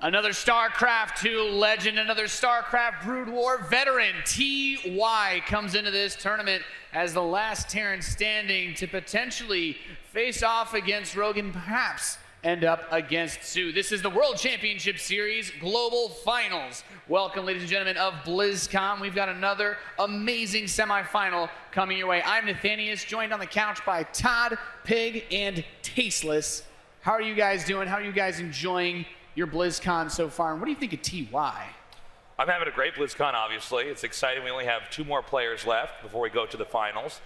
Another StarCraft 2 legend, another StarCraft Brood War veteran, TY, comes into this tournament as the last Terran standing to potentially face off against Rogan, perhaps end up against Sue. This is the World Championship Series Global Finals. Welcome, ladies and gentlemen, of BlizzCon. We've got another amazing semifinal coming your way. I'm Nathanius, joined on the couch by Todd, Pig, and Tasteless. How are you guys doing? How are you guys enjoying your BlizzCon so far, and what do you think of TY? I'm having a great BlizzCon, obviously. It's exciting. We only have 2 more players left before we go to the finals.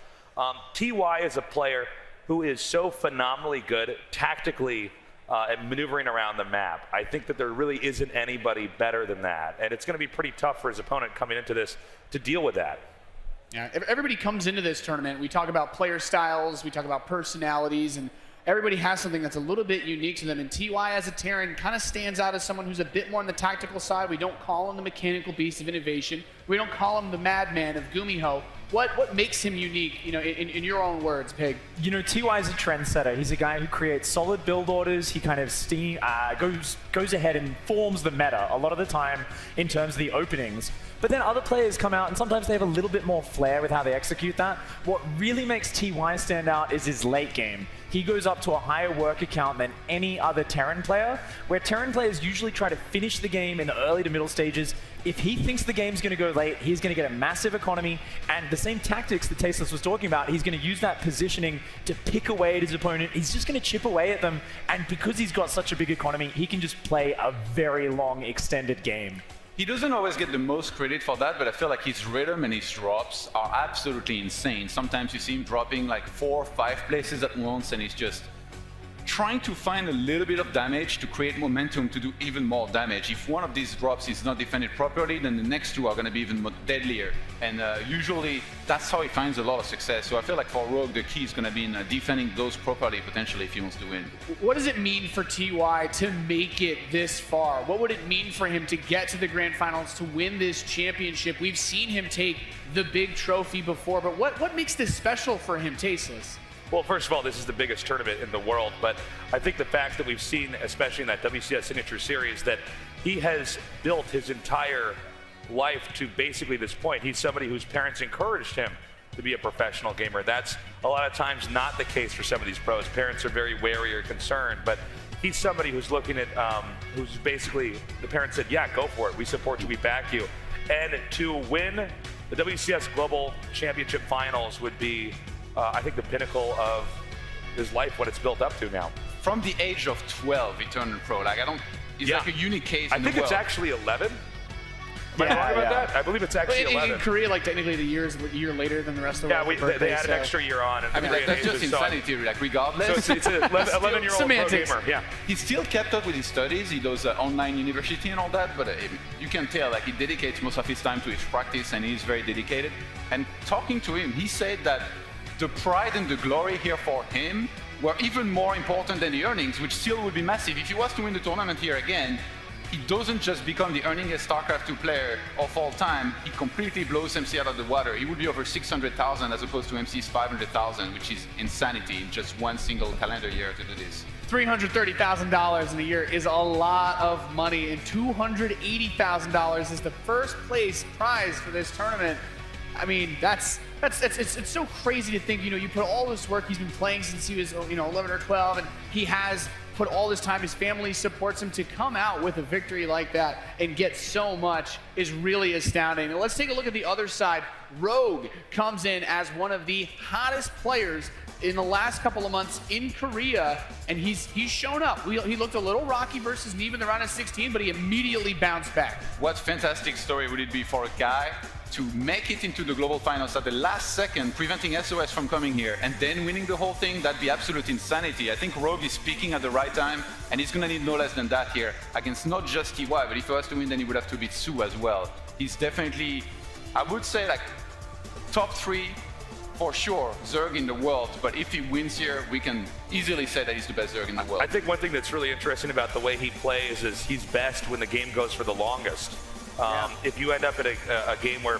TY is a player who is so phenomenally good tactically at maneuvering around the map. I think that there really isn't anybody better than that, and it's going to be pretty tough for his opponent coming into this to deal with that. Yeah, everybody comes into this tournament. We talk about player styles, we talk about personalities, and everybody has something that's a little bit unique to them, and TY as a Terran kind of stands out as someone who's a bit more on the tactical side. We don't call him the mechanical beast of innovation. We don't call him the madman of Gumiho. What makes him unique, you know, in your own words, Pig? You know, TY is a trendsetter. He's a guy who creates solid build orders. He kind of goes ahead and forms the meta a lot of the time in terms of the openings. But then other players come out and sometimes they have a little bit more flair with how they execute that. What really makes TY stand out is his late game. He goes up to a higher work account than any other Terran player, where Terran players usually try to finish the game in the early to middle stages. If he thinks the game's going to go late, he's going to get a massive economy, and the same tactics that Tasteless was talking about, he's going to use that positioning to pick away at his opponent. He's just going to chip away at them, and because he's got such a big economy, he can just play a very long, extended game. He doesn't always get the most credit for that, but I feel like his rhythm and his drops are absolutely insane. Sometimes you see him dropping like 4 or 5 places at once, and he's just trying to find a little bit of damage to create momentum to do even more damage. If one of these drops is not defended properly, then the next 2 are going to be even more deadlier. And usually that's how he finds a lot of success. So I feel like for Rogue, the key is going to be in defending those properly, potentially, if he wants to win. What does it mean for TY to make it this far? What would it mean for him to get to the grand finals, to win this championship? We've seen him take the big trophy before, but what makes this special for him, Tasteless? Well, first of all, this is the biggest tournament in the world, but I think the fact that we've seen, especially in that WCS Signature Series, that he has built his entire life to basically this point. He's somebody whose parents encouraged him to be a professional gamer. That's a lot of times not the case for some of these pros. Parents are very wary or concerned, but he's somebody who's looking at, who's basically, the parents said, yeah, go for it. We support you, we back you. And to win the WCS Global Championship Finals would be, I think, the pinnacle of his life, what it's built up to now. From the age of 12, he turned pro. Like, it's like a unique case in the world. I think it's actually 11. Am I wrong about that? I believe it's actually 11. In Korea, like, technically the year later than the rest of the world. Yeah, they had an extra year on. And I mean, that's just insanity, like, regardless. So it's an 11-year-old pro gamer, yeah. He still kept up with his studies. He does online university and all that, but you can tell, like, he dedicates most of his time to his practice, and he's very dedicated. And talking to him, he said that the pride and the glory here for him were even more important than the earnings, which still would be massive. If he was to win the tournament here again, he doesn't just become the earningest StarCraft 2 player of all time, he completely blows MC out of the water. He would be over 600,000 as opposed to MC's 500,000, which is insanity in just one single calendar year to do this. $330,000 in a year is a lot of money, and $280,000 is the first place prize for this tournament. I mean, it's so crazy to think, you know, you put all this work, he's been playing since he was, you know, 11 or 12, and he has put all this time, his family supports him. To come out with a victory like that and get so much is really astounding. And let's take a look at the other side. Rogue comes in as one of the hottest players in the last couple of months in Korea, and he's shown up. He looked a little rocky versus Neve in the round of 16, but he immediately bounced back. What fantastic story would it be for a guy to make it into the global finals at the last second, preventing SOS from coming here, and then winning the whole thing? That'd be absolute insanity. I think Rogue is peaking at the right time, and he's gonna need no less than that here against not just TY, but if he was to win, then he would have to beat Sue as well. He's definitely, I would say, like, top 3 for sure Zerg in the world, but if he wins here, we can easily say that he's the best Zerg in the world. I think one thing that's really interesting about the way he plays is he's best when the game goes for the longest. If you end up at a game where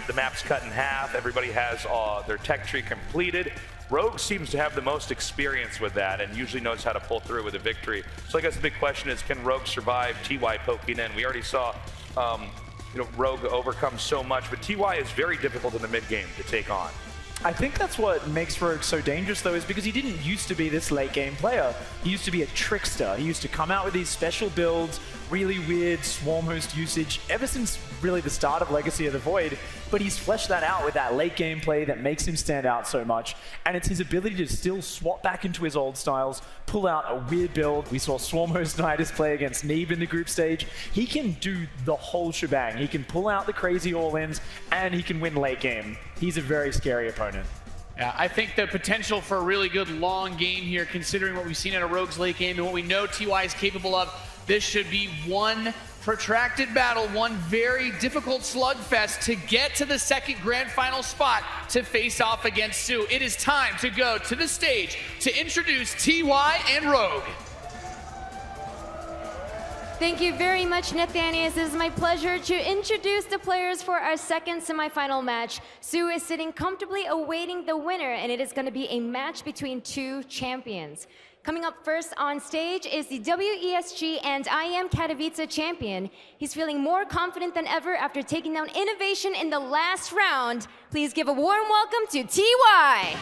the map's cut in half, everybody has their tech tree completed, Rogue seems to have the most experience with that and usually knows how to pull through with a victory. So I guess the big question is, can Rogue survive TY poking in? We already saw Rogue overcome so much, but TY is very difficult in the mid game to take on. I think that's what makes Rogue so dangerous, though, is because he didn't used to be this late-game player. He used to be a trickster. He used to come out with these special builds, really weird swarm host usage, ever since really the start of Legacy of the Void. But he's fleshed that out with that late-game play that makes him stand out so much. And it's his ability to still swap back into his old styles, pull out a weird build. We saw Swarm Host Nidus play against Neeb in the group stage. He can do the whole shebang. He can pull out the crazy all-ins, and he can win late game. He's a very scary opponent. Yeah, I think the potential for a really good long game here, considering what we've seen out of Rogue's late game and what we know TY is capable of, this should be one protracted battle, one very difficult slugfest to get to the second grand final spot to face off against Sue. It is time to go to the stage to introduce TY and Rogue. Thank you very much, Nathanius. It is my pleasure to introduce the players for our second semifinal match. Sue is sitting comfortably awaiting the winner, and it is going to be a match between two champions. Coming up first on stage is the WESG and IM Katowice champion. He's feeling more confident than ever after taking down Innovation in the last round. Please give a warm welcome to TY.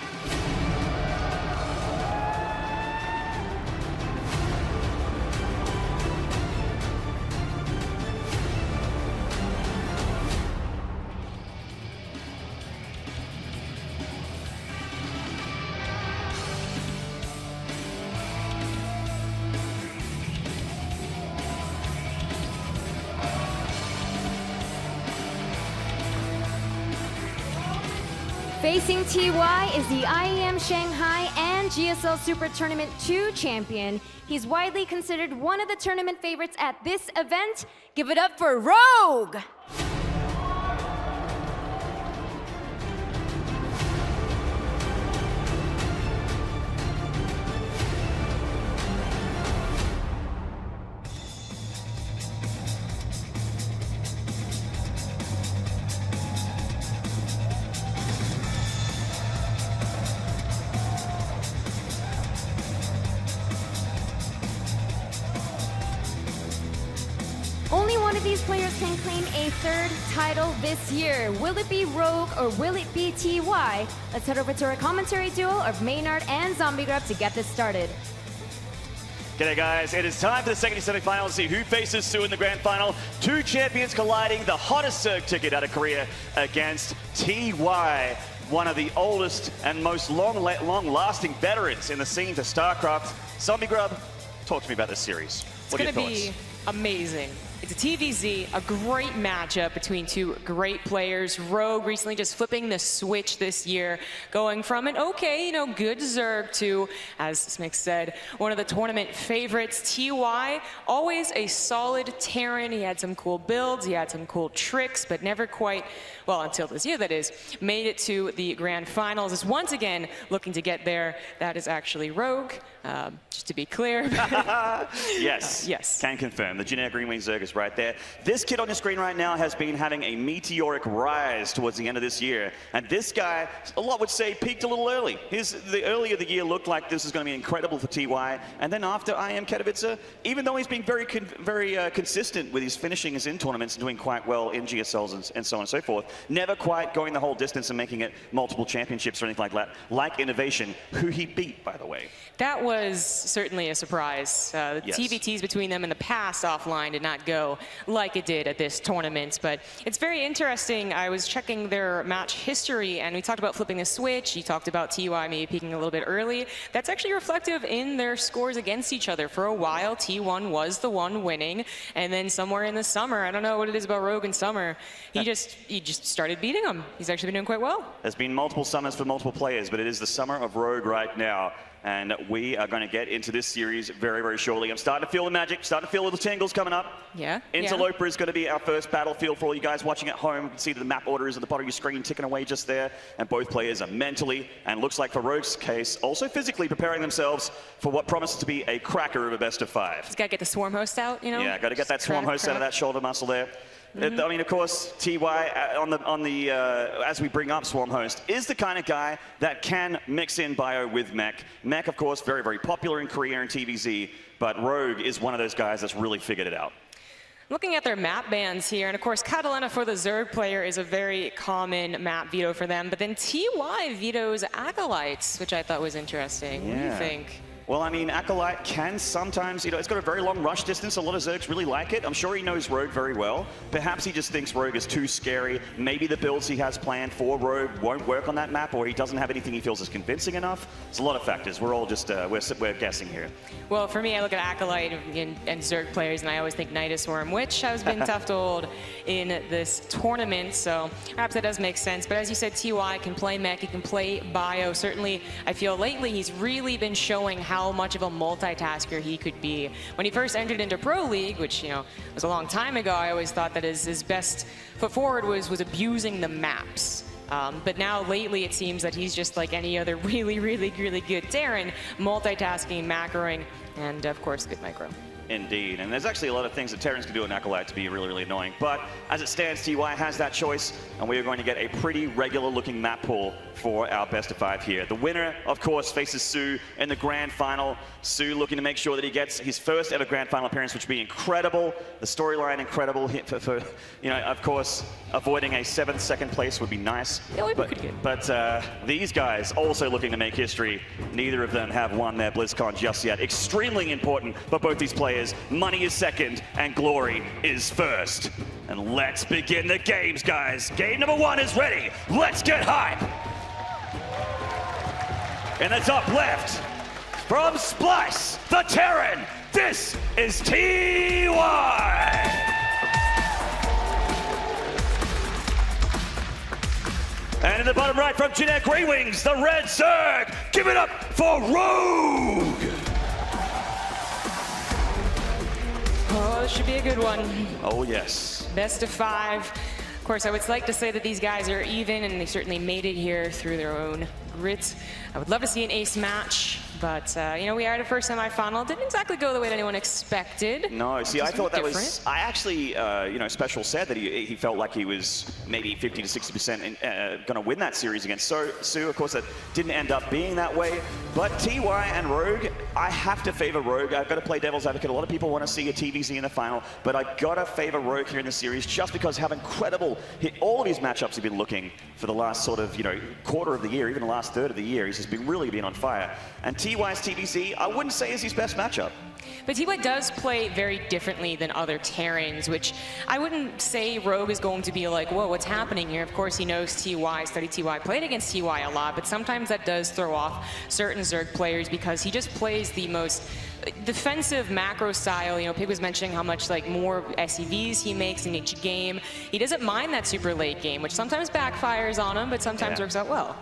Facing TY is the IEM Shanghai and GSL Super Tournament 2 champion. He's widely considered one of the tournament favorites at this event. Give it up for Rogue! Only one of these players can claim a third title this year. Will it be Rogue or will it be TY? Let's head over to our commentary duo of Maynard and Zombie Grub to get this started. G'day guys, it is time for the second semi-final to see who faces Sue in the grand final. Two champions colliding, the hottest Zerg ticket out of Korea against TY, one of the oldest and most long-lasting veterans in the scene for StarCraft. Zombie Grub, talk to me about this series. It's going to be amazing. It's a TVZ, a great matchup between two great players. Rogue recently just flipping the switch this year, going from an okay, good Zerg to, as Smick said, one of the tournament favorites. TY, always a solid Terran. He had some cool builds, he had some cool tricks, but never quite, well, until this year that is, made it to the grand finals. Is once again looking to get there. That is actually Rogue, just to be clear. Yes. Yes. Can confirm. The generic Green Wing Zerg is right there. This kid on your screen right now has been having a meteoric rise towards the end of this year. And this guy, a lot would say, peaked a little early. The earlier the year looked like this is going to be incredible for TY. And then after IM Katowice, even though he's been very consistent with his finishing in tournaments and doing quite well in GSLs and so on and so forth, never quite going the whole distance and making it multiple championships or anything like that, like Innovation, who he beat, by the way. That was certainly a surprise. The Yes. TVTs between them in the past offline did not go like it did at this tournament, but it's very interesting. I was checking their match history, and we talked about flipping the switch. You talked about TY maybe peaking a little bit early. That's actually reflective in their scores against each other. For a while, T1 was the one winning, and then somewhere in the summer, I don't know what it is about Rogue in summer, he just started beating them. He's actually been doing quite well. There's been multiple summers for multiple players, but it is the summer of Rogue right now. And we are going to get into this series very, very shortly. I'm starting to feel the magic, starting to feel little tangles coming up. Yeah. Interloper is going to be our first battlefield for all you guys watching at home. You can see the map order is at the bottom of your screen ticking away just there. And both players are mentally, and looks like for Rogue's case, also physically preparing themselves for what promises to be a cracker of a best of 5. He's got to get the swarm host out, Yeah, got to get that swarm host out of that shoulder muscle there. I mean, of course, TY as we bring up Swarm Host, is the kind of guy that can mix in Bio with Mech. Mech, of course, very, very popular in Korea and TVZ, but Rogue is one of those guys that's really figured it out. Looking at their map bans here, and of course, Catalina for the Zerg player is a very common map veto for them, but then TY vetoes Acolytes, which I thought was interesting. What do you think? Well, I mean, Acolyte can sometimes, it's got a very long rush distance. A lot of Zergs really like it. I'm sure he knows Rogue very well. Perhaps he just thinks Rogue is too scary. Maybe the builds he has planned for Rogue won't work on that map, or he doesn't have anything he feels is convincing enough. There's a lot of factors. We're all just, we're guessing here. Well, for me, I look at Acolyte and Zerg players, and I always think Nidus Worm, which has been tough to hold in this tournament, so perhaps that does make sense. But as you said, TY can play Mech, he can play Bio. Certainly, I feel lately he's really been showing how much of a multitasker he could be. When he first entered into Pro League, which was a long time ago, I always thought that his best foot forward was abusing the maps. But now lately it seems that he's just like any other really good Terran, multitasking, macroing, and of course good micro. Indeed, and there's actually a lot of things that Terrans can do in Acolyte to be really annoying. But as it stands, TY has that choice, and we are going to get a pretty regular-looking map pool for our best of 5 here. The winner, of course, faces Sue in the grand final. Sue looking to make sure that he gets his first ever grand final appearance, which would be incredible. The storyline incredible. For of course, avoiding a 7th second place would be nice. Yeah, would be pretty good. But these guys also looking to make history. Neither of them have won their BlizzCon just yet. Extremely important for both these players. Money is second, and glory is first. And let's begin the games, guys. Game number 1 is ready. Let's get hype. In the top left, from Splice, the Terran, this is TY. And in the bottom right, from Jeanette Grey Wings, the Red Zerg. Give it up for Rogue. Oh, this should be a good one. Oh, yes. Best of 5. Of course, I would like to say that these guys are even, and they certainly made it here through their own grit. I would love to see an ace match, but we are at a first semifinal. Didn't exactly go the way that anyone expected. No, see, I thought that was. I actually, Special said that he felt like he was maybe 50 to 60% going to win that series against Sue. Of course, that didn't end up being that way. But TY and Rogue, I have to favor Rogue. I've got to play devil's advocate. A lot of people want to see a TVZ in the final, but I got to favor Rogue here in the series just because how incredible all of his matchups have been looking for the last sort of quarter of the year, even the last third of the year. He's just really been on fire. And TY's TVZ, I wouldn't say is his best matchup. But TY does play very differently than other Terrans, which I wouldn't say Rogue is going to be like, whoa, what's happening here? Of course, he knows TY, studied TY, played against TY a lot, but sometimes that does throw off certain Zerg players because he just plays the most defensive macro style. Pig was mentioning how much more SCVs he makes in each game. He doesn't mind that super late game, which sometimes backfires on him, but sometimes works out well.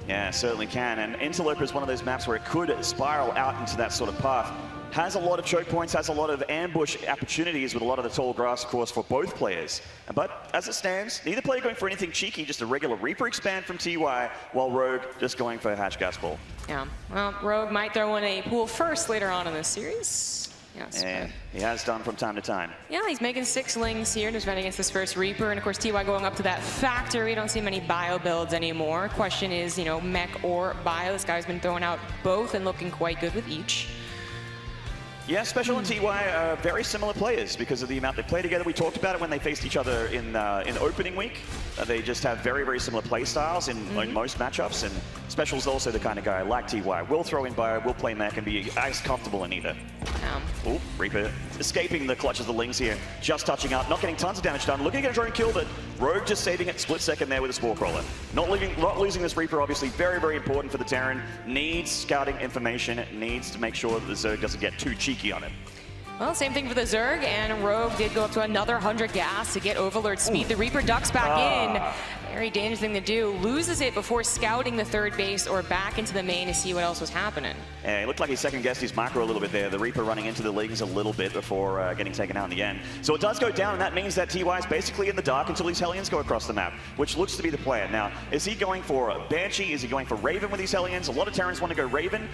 Yeah, certainly can. And Interloper is one of those maps where it could spiral out into that sort of path. Has a lot of choke points, has a lot of ambush opportunities with a lot of the tall grass, of course, for both players. But as it stands, neither player going for anything cheeky, just a regular Reaper expand from TY, while Rogue just going for a Hatch Gas Ball. Yeah, well, Rogue might throw in a pool first later on in this series. Yes, and he has done from time to time. Yeah, he's making 6 lings here, defending against this first Reaper. And of course, TY going up to that factory. We don't see many Bio builds anymore. Question is, Mech or Bio. This guy's been throwing out both and looking quite good with each. Yeah, Special and TY are very similar players because of the amount they play together. We talked about it when they faced each other in opening week. They just have very similar play styles in most matchups. And Special's also the kind of guy like TY. Will throw in Bio, will play Mech, and be as comfortable in either. Oh, Reaper escaping the clutches of the Lings here. Just touching up, not getting tons of damage done. Looking at a drone kill, but Rogue just saving it split second there with a Spore Crawler. Not losing this Reaper, obviously very important for the Terran. Needs scouting information, needs to make sure that the Zerg doesn't get too cheeky on it. Well, same thing for the Zerg, and Rogue did go up to another 100 gas to get Overlord speed. The Reaper ducks back in. Very dangerous thing to do. Loses it before scouting the third base or back into the main to see what else was happening. Yeah, it looked like he second-guessed his macro a little bit there. The Reaper running into the Lings a little bit before getting taken out in the end. So it does go down, and that means that TY is basically in the dark until these Hellions go across the map, which looks to be the plan. Now, is he going for a Banshee? Is he going for Raven with these Hellions? A lot of Terrans want to go Raven.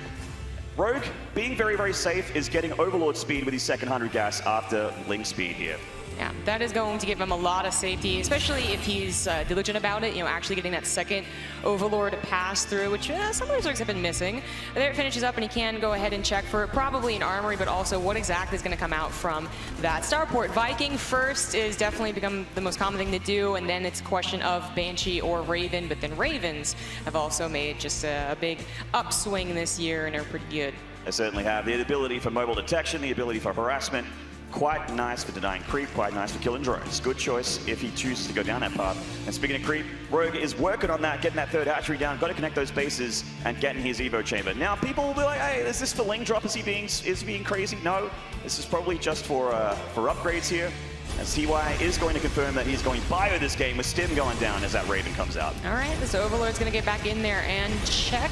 Rogue, being very safe, is getting Overlord speed with his second 100 gas after Ling speed here. Yeah, that is going to give him a lot of safety, especially if he's diligent about it, actually getting that second Overlord pass through, which some of the Zergs have been missing. There it finishes up, and he can go ahead and check for probably an armory, but also what exactly is going to come out from that starport. Viking first is definitely become the most common thing to do, and then it's a question of Banshee or Raven, but then Ravens have also made just a big upswing this year and are pretty good. They certainly have the ability for mobile detection, the ability for harassment. Quite nice for denying creep, quite nice for killing drones. Good choice if he chooses to go down that path. And speaking of creep, Rogue is working on that, getting that third hatchery down, got to connect those bases and getting his Evo chamber. Now people will be like, hey, is this for Ling drop? Is he being crazy? No, this is probably just for upgrades here. As TY is going to confirm that he's going bio this game with Stim going down as that Raven comes out. All right, this Overlord's going to get back in there and check.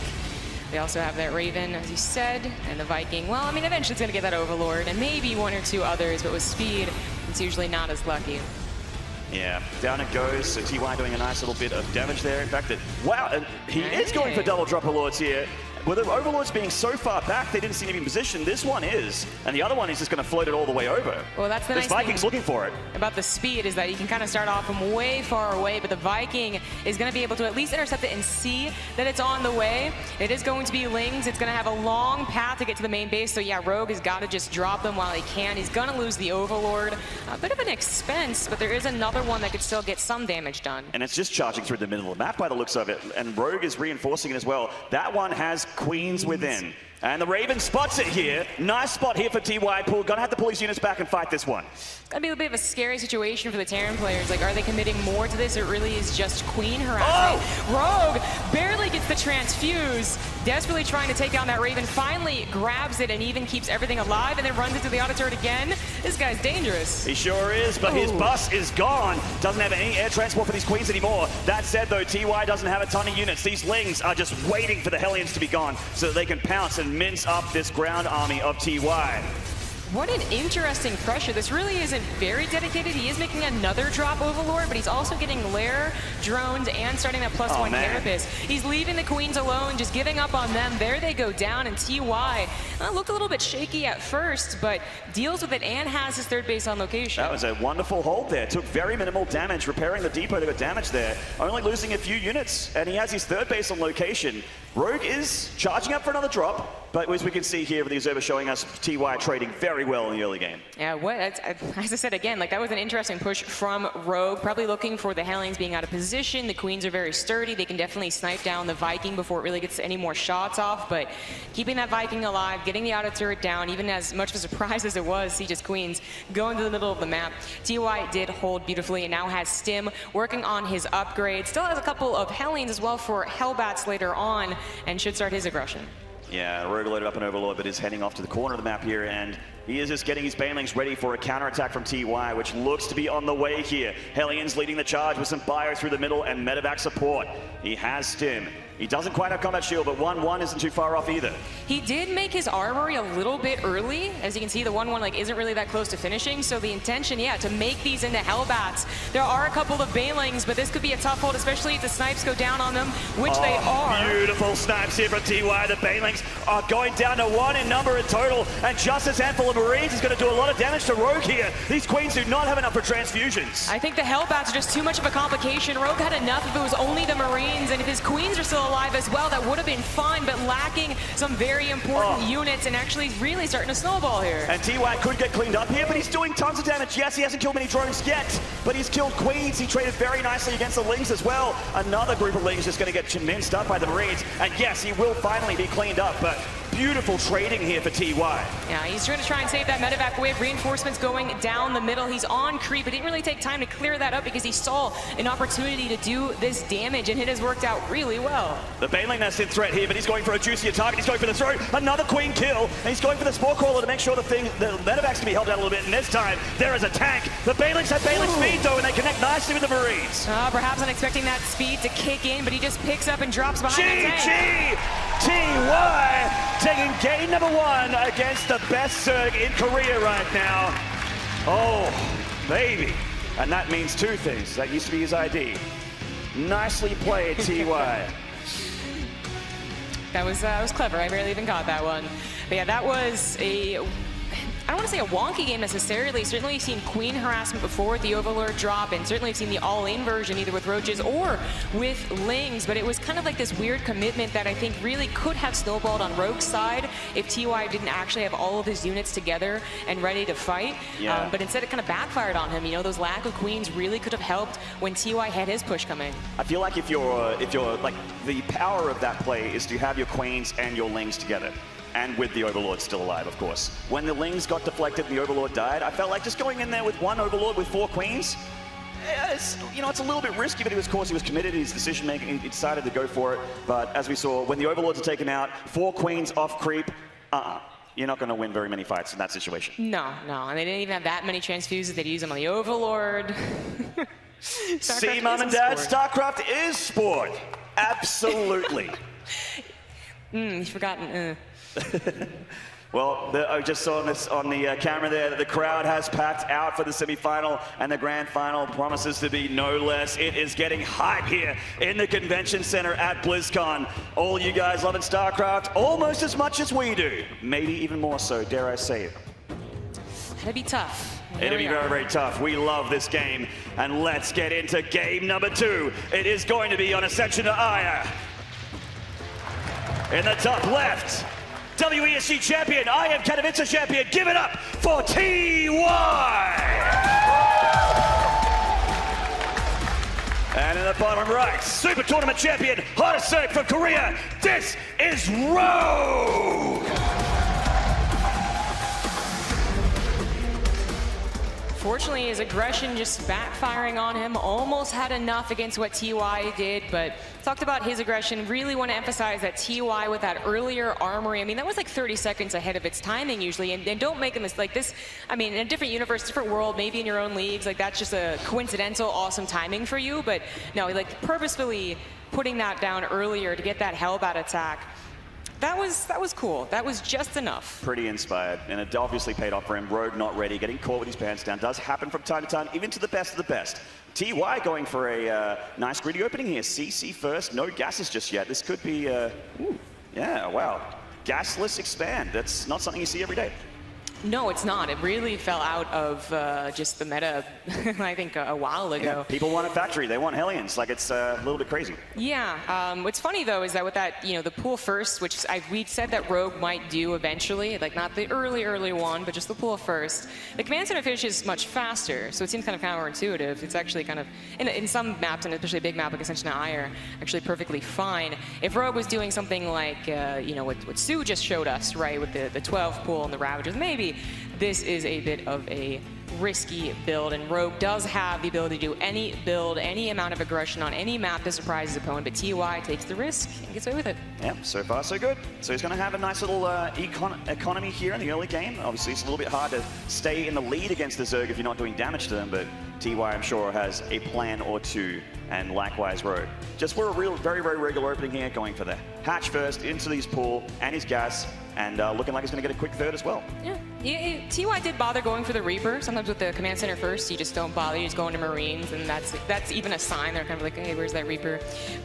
They also have that Raven, as you said, and the Viking. Well, I mean, eventually it's going to get that Overlord, and maybe one or two others, but with speed, it's usually not as lucky. Yeah, down it goes. So TY doing a nice little bit of damage there. In fact, wow, he is going for double drop Overlords here. With the Overlords being so far back, they didn't seem to be in position. This one is, and the other one is just going to float it all the way over. Well, that's the nice thing. Viking's looking for it. About the speed is that you can kind of start off from way far away, but the Viking is going to be able to at least intercept it and see that it's on the way. It is going to be Lings. It's going to have a long path to get to the main base. So yeah, Rogue has got to just drop them while he can. He's going to lose the Overlord. A bit of an expense, but there is another one that could still get some damage done. And it's just charging through the middle of the map by the looks of it. And Rogue is reinforcing it as well. That one has Queens within. And the Raven spots it here. Nice spot here for TY Pool. Gonna have to pull his units back and fight this one. That'd be a bit of a scary situation for the Terran players. Like, are they committing more to this, or it really is just Queen harassment? Oh! Rogue barely gets the transfuse, desperately trying to take down that Raven, finally grabs it and even keeps everything alive, and then runs into the auto turret again. This guy's dangerous. He sure is, but his bus is gone. Doesn't have any air transport for these Queens anymore. That said, though, TY doesn't have a ton of units. These Lings are just waiting for the Hellions to be gone so that they can pounce and mince up this ground army of TY. What an interesting pressure. This really isn't very dedicated. He is making another drop Overlord, but he's also getting Lair, drones, and starting that +1 carapace. He's leaving the Queens alone, just giving up on them. There they go down, and TY looked a little bit shaky at first, but deals with it and has his third base on location. That was a wonderful hold there. Took very minimal damage, repairing the depot that got damaged there. Only losing a few units, and he has his third base on location. Rogue is charging up for another drop. But as we can see here, the observer showing us TY trading very well in the early game. Yeah, as I said again, like that was an interesting push from Rogue, probably looking for the Hellions being out of position. The Queens are very sturdy. They can definitely snipe down the Viking before it really gets any more shots off, but keeping that Viking alive, getting the auto turret down, even as much of a surprise as it was, Siege's Queens going to the middle of the map. TY did hold beautifully and now has Stim working on his upgrade. Still has a couple of Hellions as well for Hellbats later on and should start his aggression. Yeah, Rogue loaded up an Overlord, but is heading off to the corner of the map here, and he is just getting his Banelings ready for a counterattack from TY, which looks to be on the way here. Hellions leading the charge with some bio through the middle and medevac support. He has Stim. He doesn't quite have combat shield, but 1-1 isn't too far off either. He did make his armory a little bit early. As you can see, the 1-1 like isn't really that close to finishing. So the intention, yeah, to make these into Hellbats. There are a couple of Banelings, but this could be a tough hold, especially if the snipes go down on them, which they are. Beautiful snipes here from TY. The Banelings are going down to 1 in number in total, and just this handful of Marines is going to do a lot of damage to Rogue here. These Queens do not have enough for transfusions. I think the Hellbats are just too much of a complication. Rogue had enough if it was only the Marines, and if his Queens are still alive as well, that would have been fine, but lacking some very important units and actually really starting to snowball here. And TY could get cleaned up here, but he's doing tons of damage. Yes, he hasn't killed many drones yet, but he's killed Queens. He traded very nicely against the Lings as well. Another group of Lings just going to get minced up by the Marines. And yes, he will finally be cleaned up, but beautiful trading here for TY. Yeah, he's trying to save that medevac wave. Reinforcements going down the middle. He's on creep. It didn't really take time to clear that up because he saw an opportunity to do this damage, and it has worked out really well. The Baneling that's in threat here, but he's going for a juicier target. He's going for the throw. Another Queen kill, and he's going for the Spore Crawler to make sure the medevac's can be held down a little bit. And this time, there is a tank. The Banelings have Baneling speed, though, and they connect nicely with the Marines. Perhaps not expecting that speed to kick in, but he just picks up and drops behind the tank. TY taking game number 1 against the best Zerg in Korea right now. Oh, baby. And that means 2 things. That used to be his ID. Nicely played, TY. That was clever. I barely even caught that one. But yeah, that was a don't want to say a wonky game necessarily. Certainly we've seen Queen harassment before with the Overlord drop, and certainly we've seen the all-in version either with Roaches or with Lings, but it was kind of like this weird commitment that I think really could have snowballed on Rogue's side if TY didn't actually have all of his units together and ready to fight. Yeah. But instead it kind of backfired on him. You know, those lack of Queens really could have helped when TY had his push coming. I feel like if you're like, the power of that play is to have your Queens and your Lings together. And with the Overlord still alive, of course. When the Lings got deflected and the Overlord died, I felt like just going in there with one Overlord with 4 Queens, it's a little bit risky, but of course he was committed, his decision making, he decided to go for it. But as we saw, when the Overlords are taken out, 4 Queens off creep, you're not going to win very many fights in that situation. No, and they didn't even have that many transfuses. They'd use them on the Overlord. See, Mom and Dad, StarCraft is sport. Absolutely. You've forgotten. Well, I just saw this on the camera there that the crowd has packed out for the semifinal, and the grand final promises to be no less. It is getting hype here in the convention center at BlizzCon. All you guys loving StarCraft almost as much as we do. Maybe even more so, dare I say it. It'll be tough. It'll be very, very tough. We love this game. And let's get into game number 2. It is going to be on Ascension to Aya. In the top left, WESC champion, I am Katowice champion. Give it up for TY! And in the bottom right, Super Tournament champion, Hottest Circ from Korea. This is Ro4. Fortunately, his aggression just backfiring on him. Almost had enough against what TY did, but talked about his aggression. Really want to emphasize that TY with that earlier armory, I mean, that was like 30 seconds ahead of its timing usually, and don't make a mistake. This, I mean, in a different universe, different world, maybe in your own leagues, like that's just a coincidental, awesome timing for you, but no, like purposefully putting that down earlier to get that Hellbat attack. That was cool. That was just enough. Pretty inspired, and it obviously paid off for him. Rogue not ready, getting caught with his pants down. Does happen from time to time, even to the best of the best. TY going for a nice greedy opening here. CC first, no gases just yet. This could be, yeah, wow. Gasless expand. That's not something you see every day. No, it's not. It really fell out of just the meta, I think, a while ago. Yeah, people want a factory. They want Hellions. Like, it's a little bit crazy. Yeah. What's funny, though, is that with that, you know, the pool first, which we'd said that Rogue might do eventually, like not the early one, but just the pool first, the command center finishes much faster, so it seems kind of counterintuitive. It's actually kind of, in some maps, and especially a big map like Ascension to Ire, actually perfectly fine. If Rogue was doing something like, you know, what Sue just showed us, right, with the 12 pool and the Ravagers, maybe this is a bit of a risky build, and Rogue does have the ability to do any build, any amount of aggression on any map to surprise his opponent, but TY takes the risk and gets away with it. Yeah, so far so good. So he's going to have a nice little economy here in the early game. Obviously, it's a little bit hard to stay in the lead against the Zerg if you're not doing damage to them, but TY, I'm sure, has a plan or two, and likewise Rogue. Just for a real, very, very regular opening here, going for the hatch first, into his pool, and his gas, and looking like he's going to get a quick third as well. Yeah, TY did bother going for the Reaper. Sometimes with the command center first, you just don't bother. You just go into Marines, and that's even a sign. They're kind of like, hey, where's that Reaper?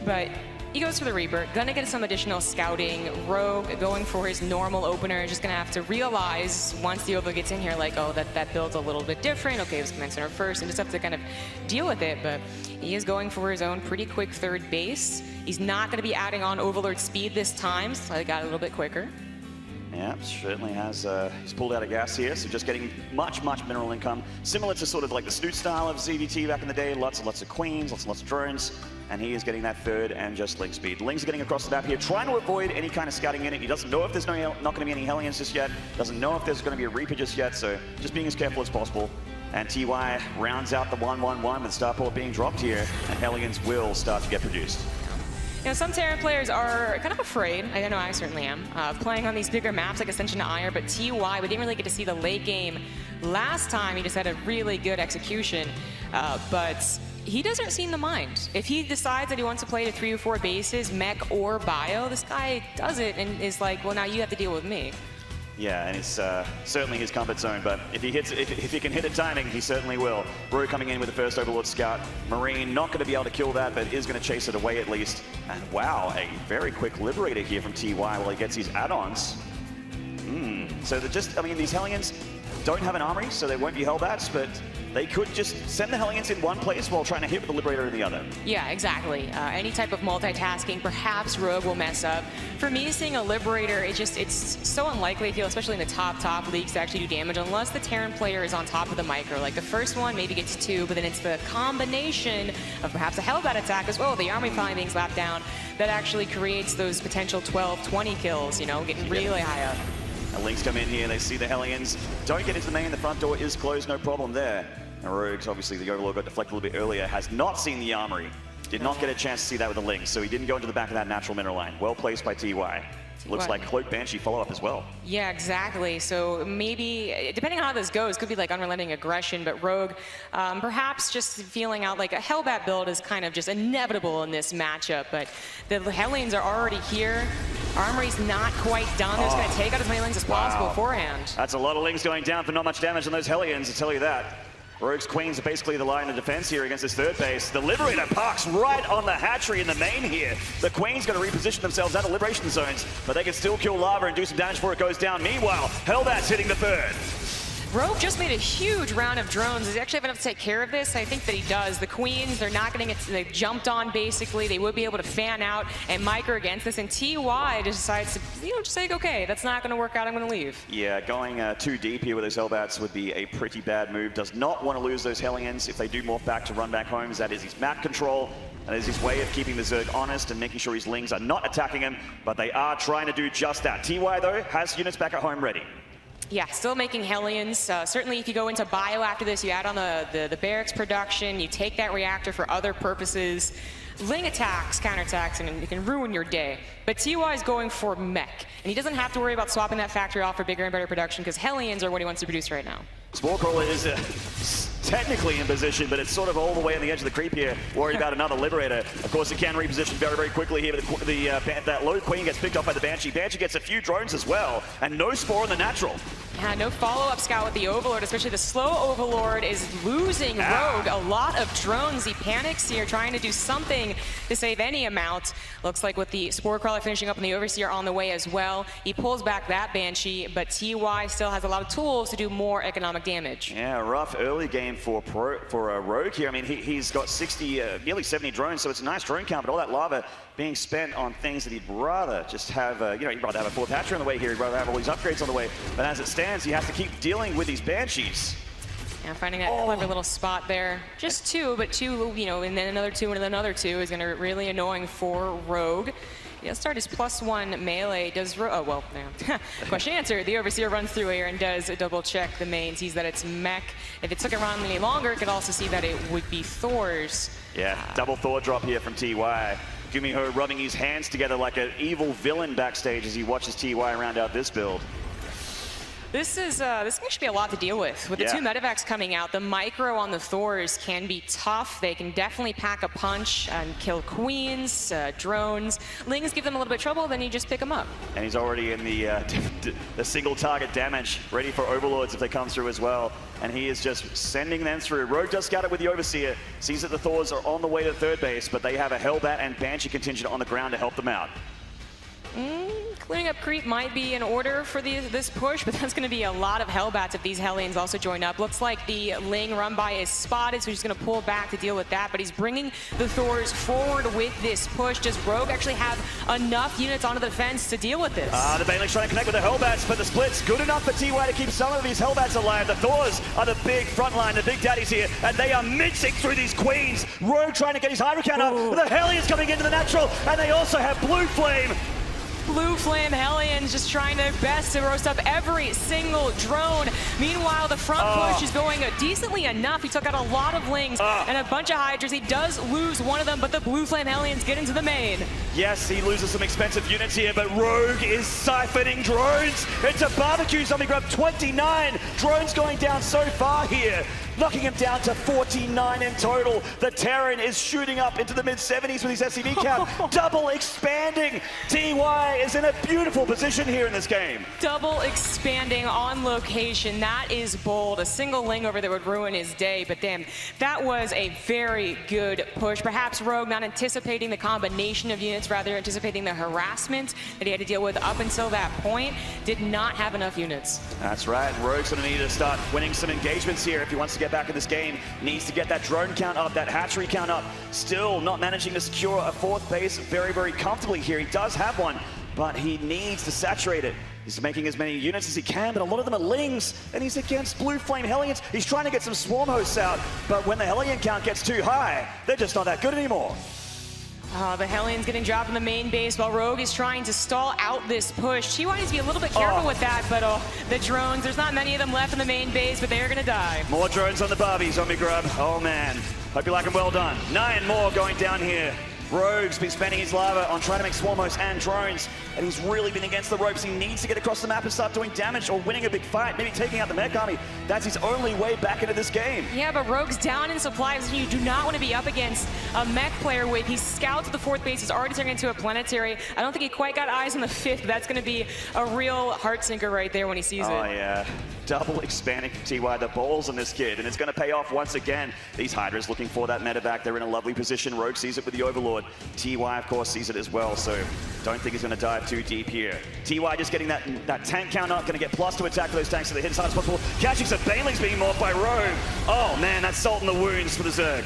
But he goes for the Reaper, gonna get some additional scouting. Rogue going for his normal opener, just gonna have to realize once the Overlord gets in here, like, oh, that build's a little bit different. Okay, it was command center first, and just have to kind of deal with it. But he is going for his own pretty quick third base. He's not gonna be adding on Overlord speed this time, so I got a little bit quicker. Yeah, certainly has. He's pulled out of gas here, so just getting much mineral income. Similar to sort of like the Snoot style of ZVT back in the day. Lots and lots of queens, lots of drones. And he is getting that third and just Ling speed. Ling's getting across the map here, trying to avoid any kind of scouting in it. He doesn't know if there's not going to be any Hellions just yet. Doesn't know if there's going to be a Reaper just yet, so just being as careful as possible. And TY rounds out the 1-1-1 with Starport being dropped here, and Hellions will start to get produced. You know, some Terran players are kind of afraid, I know I certainly am, of playing on these bigger maps like Ascension to Ire, but TY, we didn't really get to see the late game last time. He just had a really good execution, but he doesn't seem to mind. If he decides that he wants to play to 3 or 4 bases, mech or bio, this guy does it and is like, well, now you have to deal with me. Yeah, and it's certainly his comfort zone, but if he can hit it timing, he certainly will. Ro coming in with the first Overlord Scout. Marine not going to be able to kill that, but is going to chase it away at least. And wow, a very quick Liberator here from TY while he gets his add-ons. So they're just, I mean, these Hellions don't have an armory, so there won't be Hellbats, but they could just send the Hellions in one place while trying to hit with the Liberator in the other. Yeah, exactly. Any type of multitasking, perhaps Rogue will mess up. For me, seeing a Liberator, it's so unlikely, I feel, especially in the top leagues, to actually do damage unless the Terran player is on top of the micro. Like the first one maybe gets 2, but then it's the combination of perhaps a Hellbat attack as well, the army finally being slapped down, that actually creates those potential 12, 20 kills, you know, getting really high up. The Lynx come in here, they see the Hellions. Don't get into the main, the front door is closed, no problem there. And Rogues, obviously the Overlord got deflected a little bit earlier, has not seen the armory. Did not get a chance to see that with the Lynx, so he didn't go into the back of that natural mineral line. Well placed by TY. Looks like Cloak Banshee follow-up as well. Yeah, exactly. So maybe, depending on how this goes, could be like unrelenting aggression, but Rogue, perhaps just feeling out like a Hellbat build is kind of just inevitable in this matchup, but the Hellions are already here. Armory's not quite done. They're just going to take out as many Lings as possible beforehand. That's a lot of Lings going down for not much damage on those Hellions, I'll tell you that. Rogue's Queens are basically the line of defense here against this third base. The Liberator parks right on the hatchery in the main here. The Queen's going to reposition themselves out of Liberation zones, but they can still kill Lava and do some damage before it goes down. Meanwhile, Hellbat's hitting the third. Rogue just made a huge round of drones. Does he actually have enough to take care of this? I think that he does. The Queens, they're not going to get, they jumped on basically. They would be able to fan out and micro against this. And TY decides to, you know, just say, okay, that's not going to work out. I'm going to leave. Yeah, going too deep here with those Hellbats would be a pretty bad move. Does not want to lose those Hellions. If they do morph back to run back homes, that is his map control. That is his way of keeping the Zerg honest and making sure his Lings are not attacking him. But they are trying to do just that. TY, though, has units back at home ready. Yeah, still making Hellions. Certainly if you go into bio after this, you add on the barracks production, you take that reactor for other purposes. Ling attacks, counterattacks, and it can ruin your day. But TY is going for mech, and he doesn't have to worry about swapping that factory off for bigger and better production because Hellions are what he wants to produce right now. Sporecrawler is technically in position, but it's sort of all the way on the edge of the creep here, worried about another Liberator. Of course, it can reposition very, very quickly here, but that low Queen gets picked up by the Banshee. Banshee gets a few drones as well, and no Spore in the natural. Yeah, no follow-up scout with the Overlord, especially the slow Overlord is losing Rogue a lot of drones. He panics here, trying to do something to save any amount. Looks like with the Spore Crawler finishing up and the Overseer on the way as well, he pulls back that Banshee, but TY still has a lot of tools to do more economic damage. Yeah, rough early game for Rogue here. I mean, he's got 60, nearly 70 drones, so it's a nice drone count, but all that lava being spent on things that he'd rather just have, you know, he'd rather have a fourth hatchery on the way here, he'd rather have all these upgrades on the way, but as it stands, he has to keep dealing with these Banshees. Yeah, finding that clever little spot there. Just 2, but 2, you know, and then another 2 and then another 2 is going to be really annoying for Rogue. He'll start his +1 melee. Does oh well, yeah. Question answered. The Overseer runs through here and does double check the main. Sees that it's mech. If it took around any longer, it could also see that it would be Thor's. Yeah, double Thor drop here from TY. Gumiho rubbing his hands together like an evil villain backstage as he watches TY round out this build. This can actually be a lot to deal with. With the 2 medevacs coming out, the micro on the Thors can be tough. They can definitely pack a punch and kill Queens, drones. Lings give them a little bit of trouble, then you just pick them up. And he's already in the single target damage, ready for Overlords if they come through as well. And he is just sending them through. Rogue does scout it with the Overseer, sees that the Thors are on the way to third base, but they have a Hellbat and Banshee contingent on the ground to help them out. Clearing up creep might be in order for this push, but that's going to be a lot of Hellbats if these Hellions also join up. Looks like the Ling run by is spotted, so he's going to pull back to deal with that, but he's bringing the Thors forward with this push. Does Rogue actually have enough units onto the fence to deal with this? The Baneling's trying to connect with the Hellbats, but the split's good enough for TY to keep some of these Hellbats alive. The Thors are the big front line, the big daddies here, and they are mincing through these Queens. Rogue trying to get his Hydra count up, the Hellions coming into the natural, and they also have Blue Flame. Blue Flame Hellions just trying their best to roast up every single drone. Meanwhile, the front push is going decently enough. He took out a lot of Lings and a bunch of Hydras. He does lose one of them, but the Blue Flame Hellions get into the main. Yes, he loses some expensive units here, but Rogue is siphoning drones. It's a barbecue zombie grab, 29 drones going down so far here. knocking him down to 49 in total. The Terran is shooting up into the mid-70s with his SCV count, double expanding. TY is in a beautiful position here in this game. Double expanding on location. That is bold. A single Lingover that would ruin his day, but damn, that was a very good push. Perhaps Rogue not anticipating the combination of units, rather anticipating the harassment that he had to deal with up until that point. Did not have enough units. That's right. Rogue's going to need to start winning some engagements here if he wants to get back in this game. Needs to get that drone count up, that hatchery count up. Still not managing to secure a fourth base very, very comfortably here. He does have one, but he needs to saturate it. He's making as many units as he can, but a lot of them are Lings, and he's against Blue Flame Hellions. He's trying to get some Swarm hosts out, but when the Hellion count gets too high, they're just not that good anymore. The Hellions getting dropped in the main base while Rogue is trying to stall out this push. He wanted to be a little bit careful with that, but the drones, there's not many of them left in the main base, but they're going to die. More drones on the Barbie, Zombie Grub. Oh man, hope you like them well done. 9 more going down here. Rogue's been spending his lava on trying to make Swarm hosts and drones, and he's really been against the ropes. He needs to get across the map and start doing damage or winning a big fight, maybe taking out the mech army. That's his only way back into this game. Yeah, but Rogue's down in supplies, and you do not want to be up against a mech player with. He scouts the 4th base, he's already turning into a planetary. I don't think he quite got eyes on the 5th, but that's going to be a real heart sinker right there when he sees it. Oh yeah, double expanding from TY, the balls on this kid, and it's going to pay off once again. These Hydras looking for that meta back. They're in a lovely position. Rogue sees it with the Overlord. TY, of course, sees it as well, so don't think he's going to dive too deep here. TY just getting that tank count up, going to get plus to attack for those tanks so they hit as hard as possible. Catching some Banelings being morphed by Rogue. Oh man, that's salt in the wounds for the Zerg.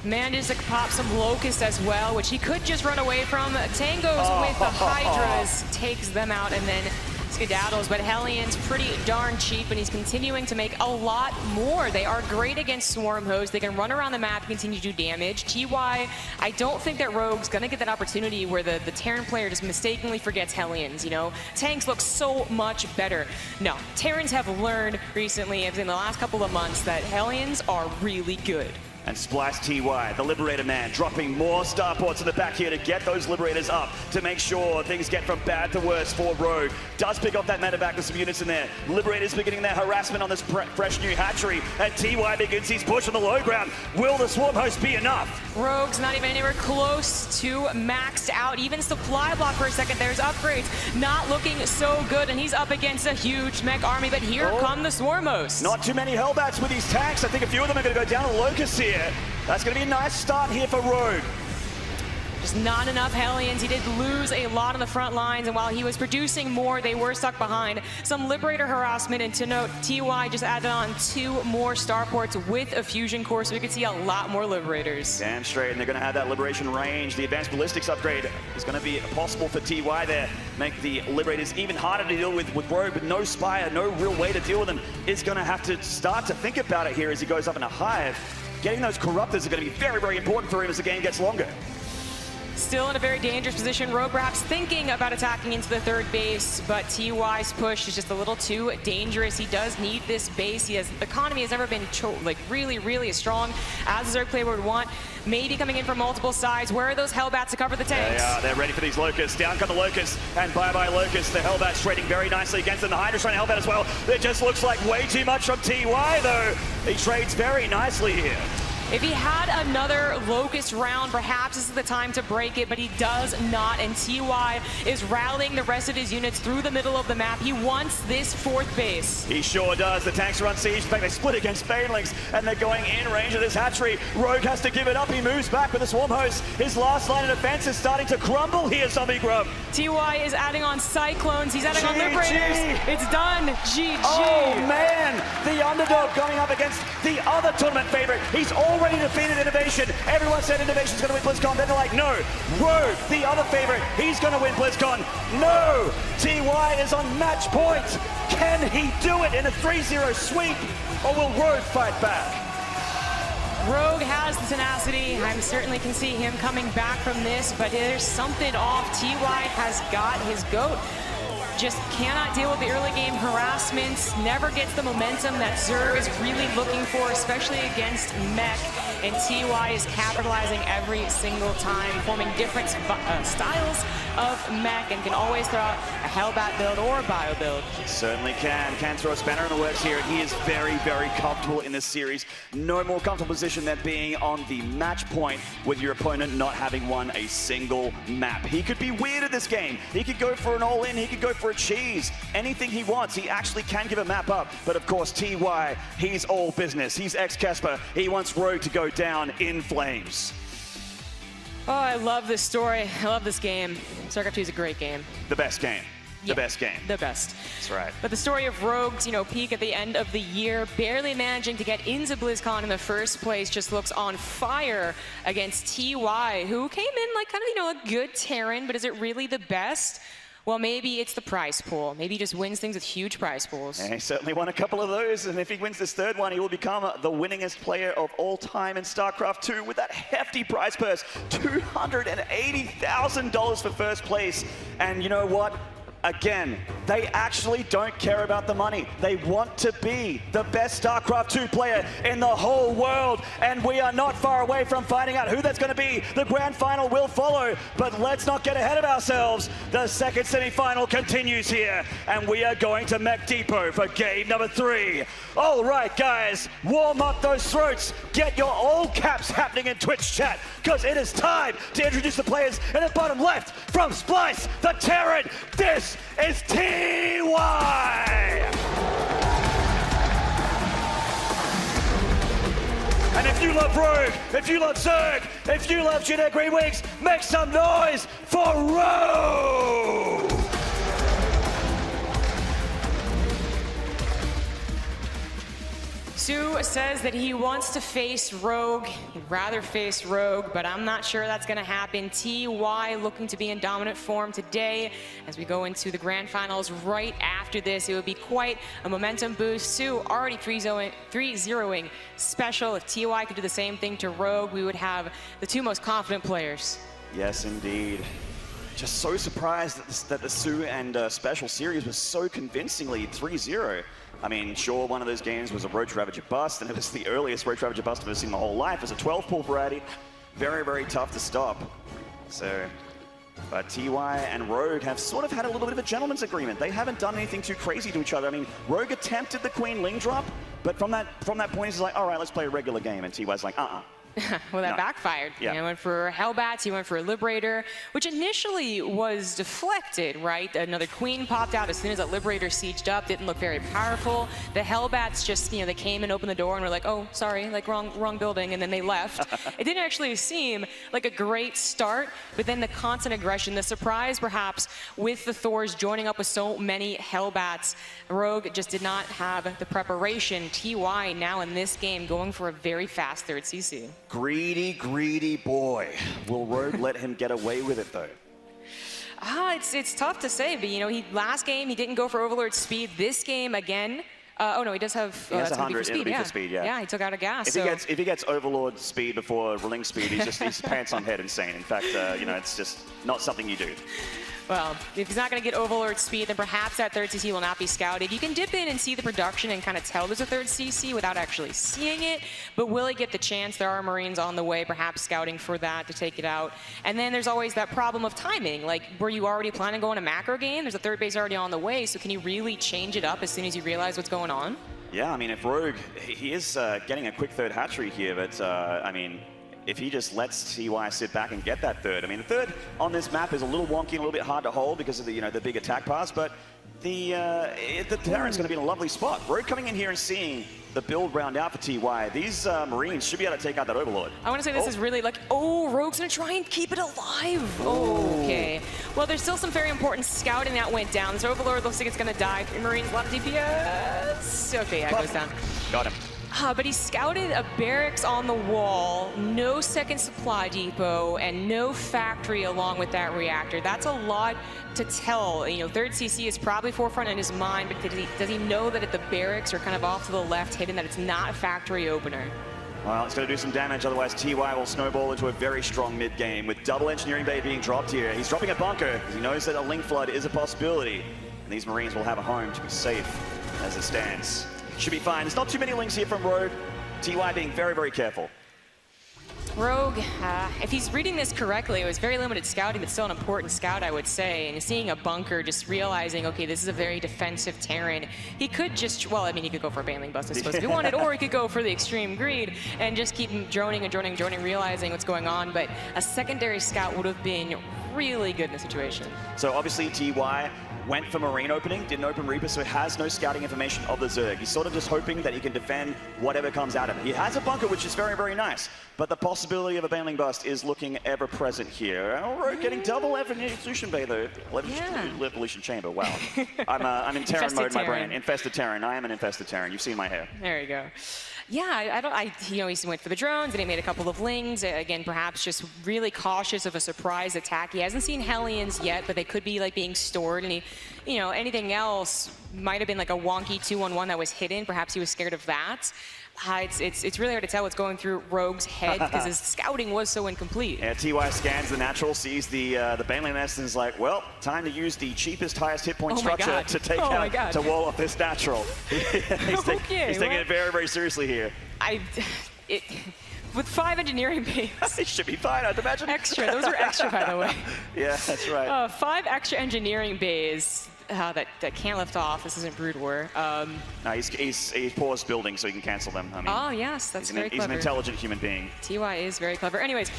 Manages to pop some Locust as well, which he could just run away from. Tangos with the Hydras, takes them out, and then skedaddles, but Hellion's pretty darn cheap, and he's continuing to make a lot more. They are great against Swarm hosts. They can run around the map, continue to do damage. TY, I don't think that Rogue's gonna get that opportunity where the Terran player just mistakenly forgets Hellions, you know? Tanks look so much better. No, Terrans have learned recently, in the last couple of months, that Hellions are really good. And Splice TY, the Liberator man, dropping more starports in the back here to get those Liberators up to make sure things get from bad to worse for Rogue. Does pick up that meta back with some units in there. Liberators beginning their harassment on this fresh new hatchery, and TY begins his push on the low ground. Will the Swarm host be enough? Rogue's not even anywhere close to maxed out. Even supply block for a second. There's upgrades. Not looking so good, and he's up against a huge mech army, but here come the Swarm hosts. Not too many Hellbats with these tanks. I think a few of them are going to go down to Locust here. That's going to be a nice start here for Rogue. Just not enough Hellions. He did lose a lot on the front lines, and while he was producing more, they were stuck behind. Some Liberator harassment, and to note, TY just added on 2 more starports with a fusion core, so we could see a lot more Liberators. Damn straight, and they're going to have that Liberation range. The advanced ballistics upgrade is going to be possible for TY there. Make the Liberators even harder to deal with Rogue, but no Spire, no real way to deal with them. Is going to have to start to think about it here as he goes up in a hive. Getting those Corruptors are going to be very, very important for him as the game gets longer. Still in a very dangerous position. Rogue perhaps thinking about attacking into the 3rd base, but TY's push is just a little too dangerous. He does need this base. The economy has never been really, really as strong as the Zerg player would want. Maybe coming in from multiple sides. Where are those Hellbats to cover the tanks? They're ready for these Locusts. Down come the Locusts, and bye-bye Locusts. The Hellbats trading very nicely against them. The Hydra's trying to Hellbat as well. It just looks like way too much from TY, though. He trades very nicely here. If he had another Locust round, perhaps this is the time to break it, but he does not, and TY is rallying the rest of his units through the middle of the map. He wants this 4th base. He sure does. The tanks are on siege. In fact, they split against Banelings, and they're going in range of this hatchery. Rogue has to give it up. He moves back with the Swarm host. His last line of defense is starting to crumble here, Zombie Grub. TY is adding on Cyclones. He's adding on Liberators. It's done. GG. Oh, man. The underdog going up against the other tournament favorite. He's already defeated Innovation. Everyone said Innovation's going to win BlizzCon. Then they're like, no. Rogue, the other favorite, he's going to win BlizzCon. No. TY is on match point. Can he do it in a 3-0 sweep, or will Rogue fight back? Rogue has the tenacity. I certainly can see him coming back from this, but there's something off. TY has got his GOAT. just cannot deal with the early game harassment, never gets the momentum that Zerg is really looking for, especially against Mech. And TY is capitalizing every single time, forming different styles of Mech, and can always throw out a Hellbat build or a Bio build. Certainly can throw a spanner in the works here, and he is very, very comfortable in this series. No more comfortable position than being on the match point with your opponent not having won a single map. He could be weird in this game. He could go for an all-in, he could go for a cheese. Anything he wants, he actually can give a map up. But of course, TY, he's all business. He's ex-Casper. He wants Rogue to go down in flames. Oh, I love this story. I love this game. StarCraft 2 is a great game. The best game. Yeah, the best game. The best. That's right. But the story of Rogue's, peak at the end of the year, barely managing to get into BlizzCon in the first place, just looks on fire against TY, who came in like kind of, a good Terran, but is it really the best? Well, maybe it's the prize pool. Maybe he just wins things with huge prize pools. And he certainly won a couple of those, and if he wins this third one, he will become the winningest player of all time in StarCraft 2 with that hefty prize purse, $280,000 for first place. And you know what? Again, they actually don't care about the money. They want to be the best StarCraft 2 player in the whole world. And we are not far away from finding out who that's going to be. The grand final will follow, but let's not get ahead of ourselves. The second semi-final continues here, and we are going to Mech Depot for game number 3. All right, guys, warm up those throats. Get your all caps happening in Twitch chat, because it is time to introduce the players in the bottom left from Splice, the Terran. This is TY! And if you love Rogue, if you love Zerg, if you love Genetic Green Wings, make some noise for Rogue! Sue says that he wants to face Rogue. He'd rather face Rogue, but I'm not sure that's going to happen. TY looking to be in dominant form today as we go into the grand finals right after this. It would be quite a momentum boost. Sue already 3-0ing special. If TY could do the same thing to Rogue, we would have the two most confident players. Yes, indeed. Just so surprised that the Sue and Special series was so convincingly 3-0. I mean, sure, one of those games was a Roach Ravager bust, and it was the earliest Roach Ravager bust I've ever seen in my whole life. It was a 12-pull variety. Very, very tough to stop. So, but TY and Rogue have sort of had a little bit of a gentleman's agreement. They haven't done anything too crazy to each other. I mean, Rogue attempted the Queen Ling drop, but from that point, he's like, all right, let's play a regular game. And TY's like, Well, that backfired. Yeah. He went for Hellbats, he went for a Liberator, which initially was deflected, right? Another Queen popped out as soon as that Liberator sieged up, didn't look very powerful. The Hellbats just, they came and opened the door and were like, oh, sorry, like wrong building, and then they left. It didn't actually seem like a great start, but then the constant aggression, the surprise perhaps with the Thors joining up with so many Hellbats, Rogue just did not have the preparation. TY now in this game going for a very fast third CC. greedy, greedy boy. Will Rogue let him get away with it, though? It's tough to say, but last game he didn't go for Overlord speed. This game again. Oh no, he does have. He has that's 100. for speed, It'll be yeah. for speed, yeah. Yeah, he took out a gas. If he gets Overlord speed before Ling speed, he's pants on head insane. In fact, it's just not something you do. Well, if he's not going to get Overlord speed, then perhaps that third CC will not be scouted. You can dip in and see the production and kind of tell there's a third CC without actually seeing it, but will he get the chance? There are Marines on the way, perhaps scouting for that to take it out. And then there's always that problem of timing. Like, were you already planning to go in a macro game? There's a third base already on the way, so can you really change it up as soon as you realize what's going on? Yeah, I mean, if Rogue, he is getting a quick third hatchery here, but I mean, if he just lets TY sit back and get that third. I mean, the third on this map is a little wonky and a little bit hard to hold because of the, the big attack pass, but the Terran's going to be in a lovely spot. Rogue coming in here and seeing the build round out for TY. These Marines should be able to take out that Overlord. I want to say this is really like, Rogue's going to try and keep it alive. Okay. Well, there's still some very important scouting that went down. This Overlord looks like it's going to die. 3 Marines, a lot of DPS. Okay, yeah, it goes down. Got him. But he scouted a barracks on the wall, no second supply depot, and no factory along with that reactor. That's a lot to tell. Third CC is probably forefront in his mind, but does he know that at the barracks are kind of off to the left, hidden, that it's not a factory opener? Well, it's going to do some damage, otherwise TY will snowball into a very strong mid-game with double Engineering Bay being dropped here. He's dropping a bunker because he knows that a Ling Flood is a possibility. And these Marines will have a home to be safe as it stands. Should be fine. There's not too many links here from Rogue. TY being very, very careful. Rogue, if he's reading this correctly, it was very limited scouting, but still an important scout, I would say. And seeing a bunker, just realizing, okay, this is a very defensive Terran. He could just, well, I mean, he could go for a Baneling Bust, I suppose, if he wanted, or he could go for the extreme greed and just keep droning and droning and droning, realizing what's going on. But a secondary scout would have been really good in this situation. So obviously TY went for Marine opening, didn't open Reaper, so has no scouting information of the Zerg. He's sort of just hoping that he can defend whatever comes out of it. He has a bunker, which is very, very nice, but the possibility of a Baneling Bust is looking ever present here. Rogue getting double Evolution Bay though. Evolution Chamber, wow. I'm in Terran mode, my brain. Infested Terran, I am an Infested Terran. You've seen my hair. There you go. Yeah, he went for the drones, and he made a couple of lings. Again, perhaps just really cautious of a surprise attack. He hasn't seen Hellions yet, but they could be like being stored, and he, anything else might have been like a wonky 2-on-1 that was hidden. Perhaps he was scared of that. It's really hard to tell what's going through Rogue's head because his scouting was so incomplete. Yeah, TY scans the natural, sees the Baneling Nest, and is like, well, time to use the cheapest, highest hit point structure to take out, to wall off this natural. He's taking it very, very seriously here. With 5 engineering bays. It should be fine, I'd imagine. Extra, those are extra, by the way. Yeah, that's right. 5 extra engineering bays. That can't lift off. This isn't Brood War. No, he's paused building so he can cancel them. I mean, oh yes, that's very clever. He's an intelligent human being. TY is very clever. Anyways,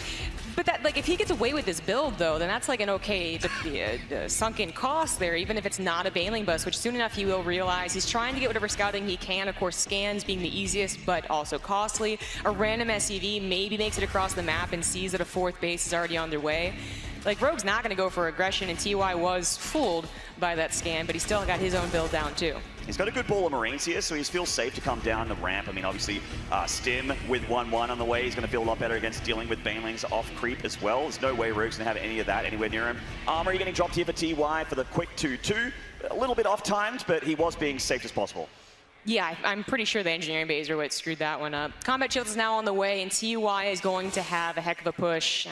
but that if he gets away with this build though, then that's like an okay sunken cost there, even if it's not a Baneling Bust, which soon enough he will realize. He's trying to get whatever scouting he can. Of course, scans being the easiest, but also costly. A random SCV maybe makes it across the map and sees that a 4th base is already on their way. Like, Rogue's not going to go for aggression, and TY was fooled by that scan, but he still got his own build down, too. He's got a good ball of Marines here, so he feels safe to come down the ramp. I mean, obviously, Stim with 1-1 on the way. He's going to feel a lot better against dealing with Banelings off creep as well. There's no way Rogue's going to have any of that anywhere near him. Armory getting dropped here for TY for the quick 2-2. A little bit off-timed, but he was being safe as possible. Yeah, I'm pretty sure the engineering bays are what screwed that one up. Combat Shields is now on the way, and TY is going to have a heck of a push.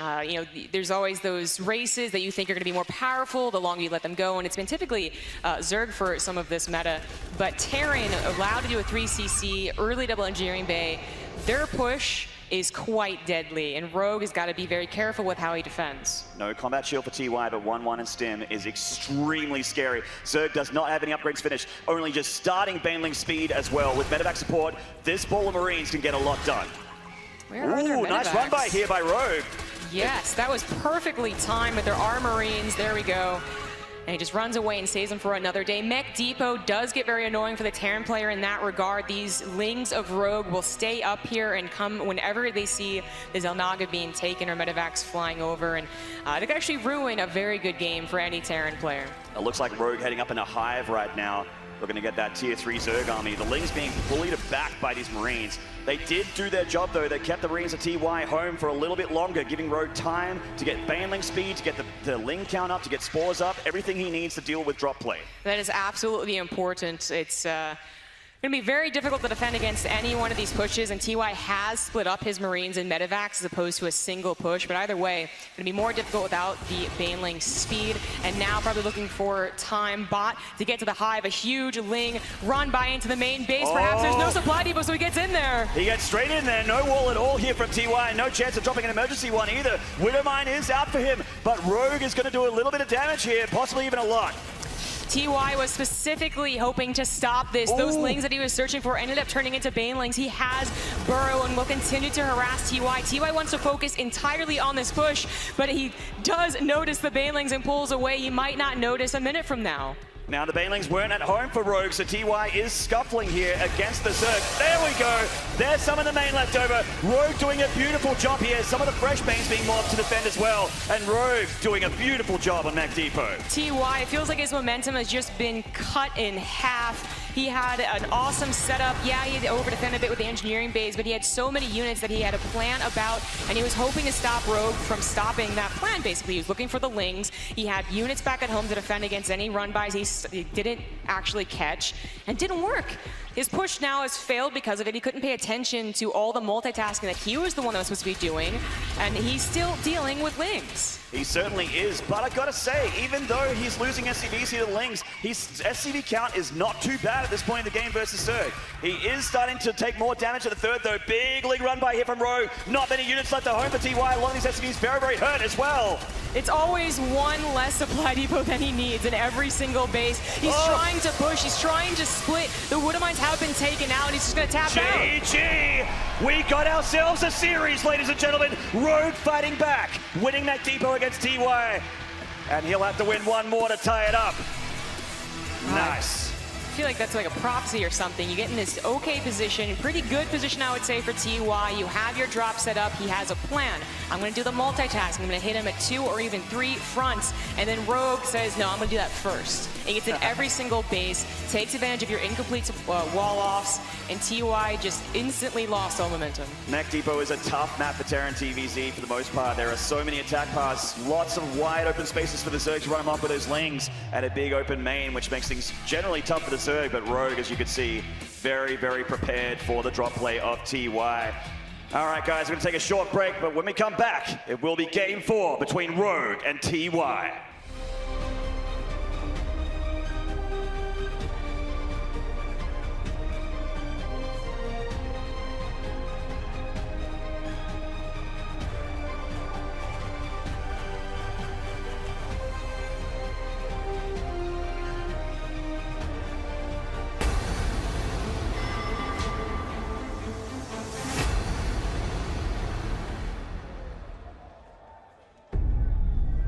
There's always those races that you think are going to be more powerful the longer you let them go, and it's been typically Zerg for some of this meta. But Terran, allowed to do a 3CC, early double engineering bay, their push is quite deadly, and Rogue has got to be very careful with how he defends. No combat shield for TY, but 1-1 and Stim is extremely scary. Zerg does not have any upgrades finished, only just starting Baneling speed as well. With medevac support, this ball of Marines can get a lot done. Where are their medevacs? Nice run by here by Rogue. Yes, that was perfectly timed, but there are Marines. There we go. And he just runs away and saves them for another day. Mech Depot does get very annoying for the Terran player in that regard. These Lings of Rogue will stay up here and come whenever they see the Xel'Naga being taken or medevacs flying over. And they could actually ruin a very good game for any Terran player. It looks like Rogue heading up in a hive right now. We're going to get that tier 3 Zerg army. The Lings being bullied back by these Marines. They did do their job though. They kept the Marines of TY home for a little bit longer, giving Rogue time to get Baneling speed, to get the Ling count up, to get spores up, everything he needs to deal with drop play. That is absolutely important. It's going to be very difficult to defend against any one of these pushes, and TY has split up his Marines and medevacs as opposed to a single push, but either way, going to be more difficult without the Baneling speed, and now probably looking for time bot to get to the hive. A huge Ling run by into the main base. Perhaps there's no supply depot, so he gets in there. He gets straight in there. No wall at all here from TY. No chance of dropping an emergency one either. Widowmine is out for him, but Rogue is going to do a little bit of damage here, possibly even a lot. TY was specifically hoping to stop this. Those Lings that he was searching for ended up turning into Banelings. He has Burrow and will continue to harass TY. TY wants to focus entirely on this push, but he does notice the Banelings and pulls away. He might not notice a minute from now. Now the Banelings weren't at home for Rogue, so TY is scuffling here against the Zerg. There we go. There's some of the main left over. Rogue doing a beautiful job here. Some of the fresh mains being mobbed to defend as well. And Rogue doing a beautiful job on Mech Depot. TY, it feels like his momentum has just been cut in half. He had an awesome setup. Yeah, he had to over-defend a bit with the engineering bays, but he had so many units that he had a plan about, and he was hoping to stop Rogue from stopping that plan, basically. He was looking for the Lings. He had units back at home to defend against any run-bys. He didn't actually catch, and didn't work. His push now has failed because of it. He couldn't pay attention to all the multitasking that he was the one that was supposed to be doing, and he's still dealing with Lings. He certainly is, but I gotta say, even though he's losing SCVs here to Lings, his SCV count is not too bad at this point in the game versus Zerg. He is starting to take more damage at the third, though. Big league run by here from Ro. Not many units left at home for TY. A lot of these SCVs very, very hurt as well. It's always one less supply depot than he needs in every single base. He's trying to push, he's trying to split. The Woodamines have been taken out, and he's just gonna tap out. GG! We got ourselves a series, ladies and gentlemen. Rogue fighting back, winning that depot against TY. And he'll have to win one more to tie it up. Nice. I feel like that's like a proxy or something. You get in this okay position, pretty good position, I would say, for TY. You have your drop set up. He has a plan. I'm going to do the multitask. I'm going to hit him at 2 or even 3 fronts. And then Rogue says, no, I'm going to do that first. It gets in every single base, takes advantage of your incomplete wall-offs, and TY just instantly lost all momentum. Mech Depot is a tough map for Terran TVZ for the most part. There are so many attack paths, lots of wide open spaces for the Zerg to run them up with those Lings, and a big open main, which makes things generally tough for the Zerg, but Rogue, as you can see, very, very prepared for the drop play of TY. All right, guys, we're going to take a short break, but when we come back, it will be Game 4 between Rogue and TY.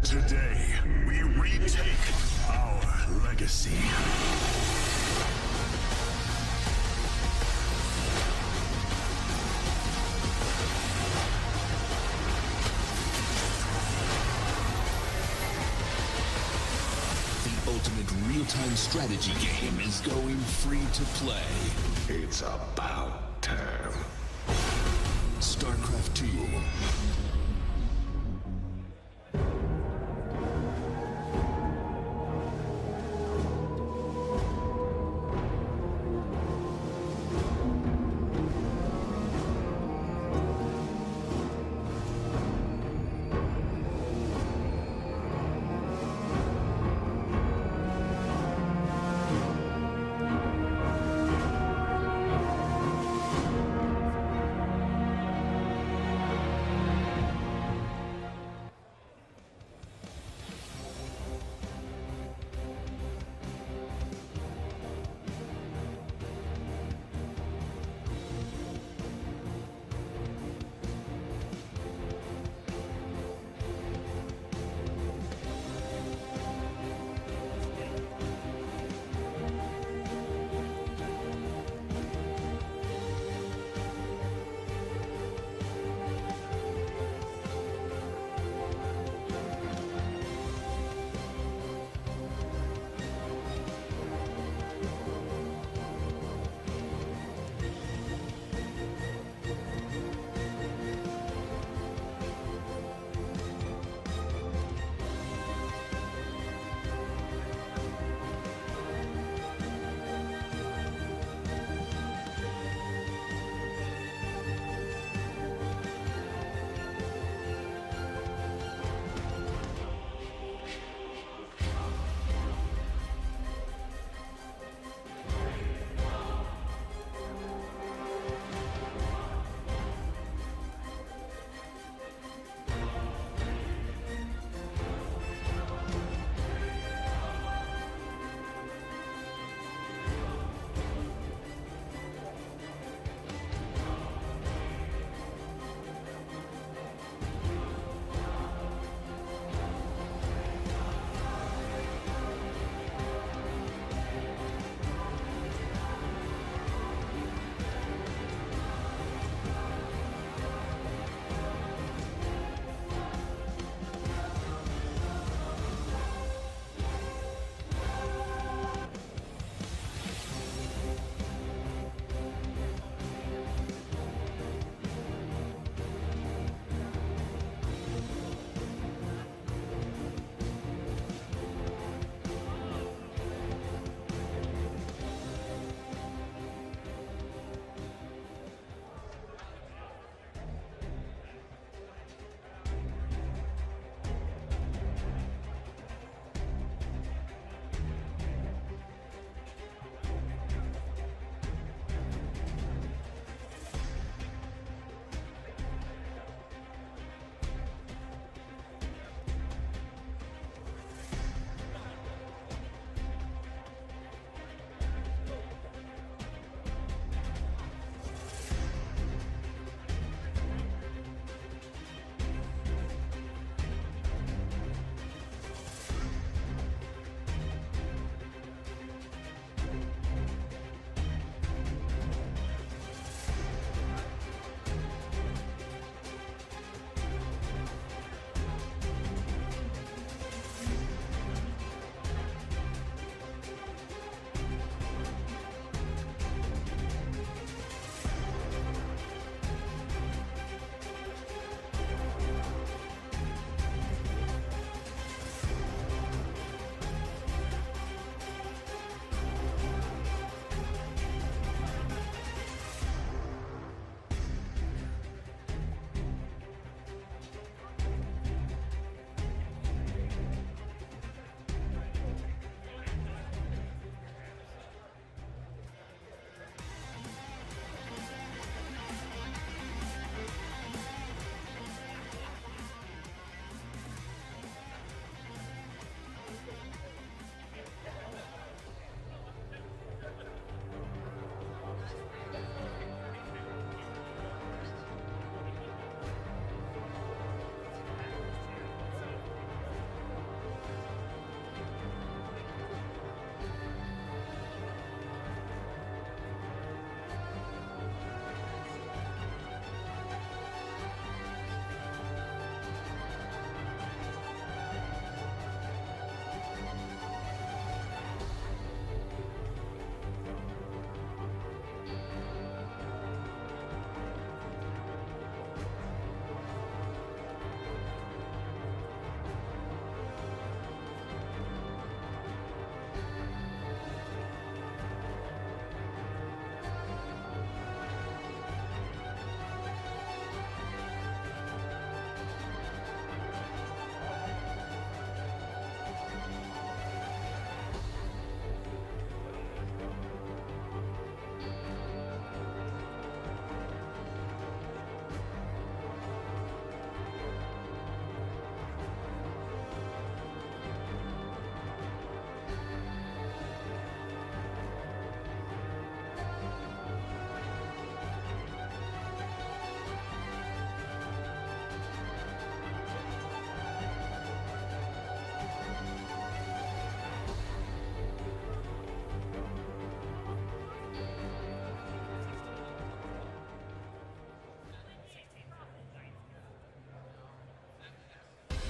Today, we retake our legacy. The ultimate real-time strategy game is going free to play. It's about time. StarCraft 2.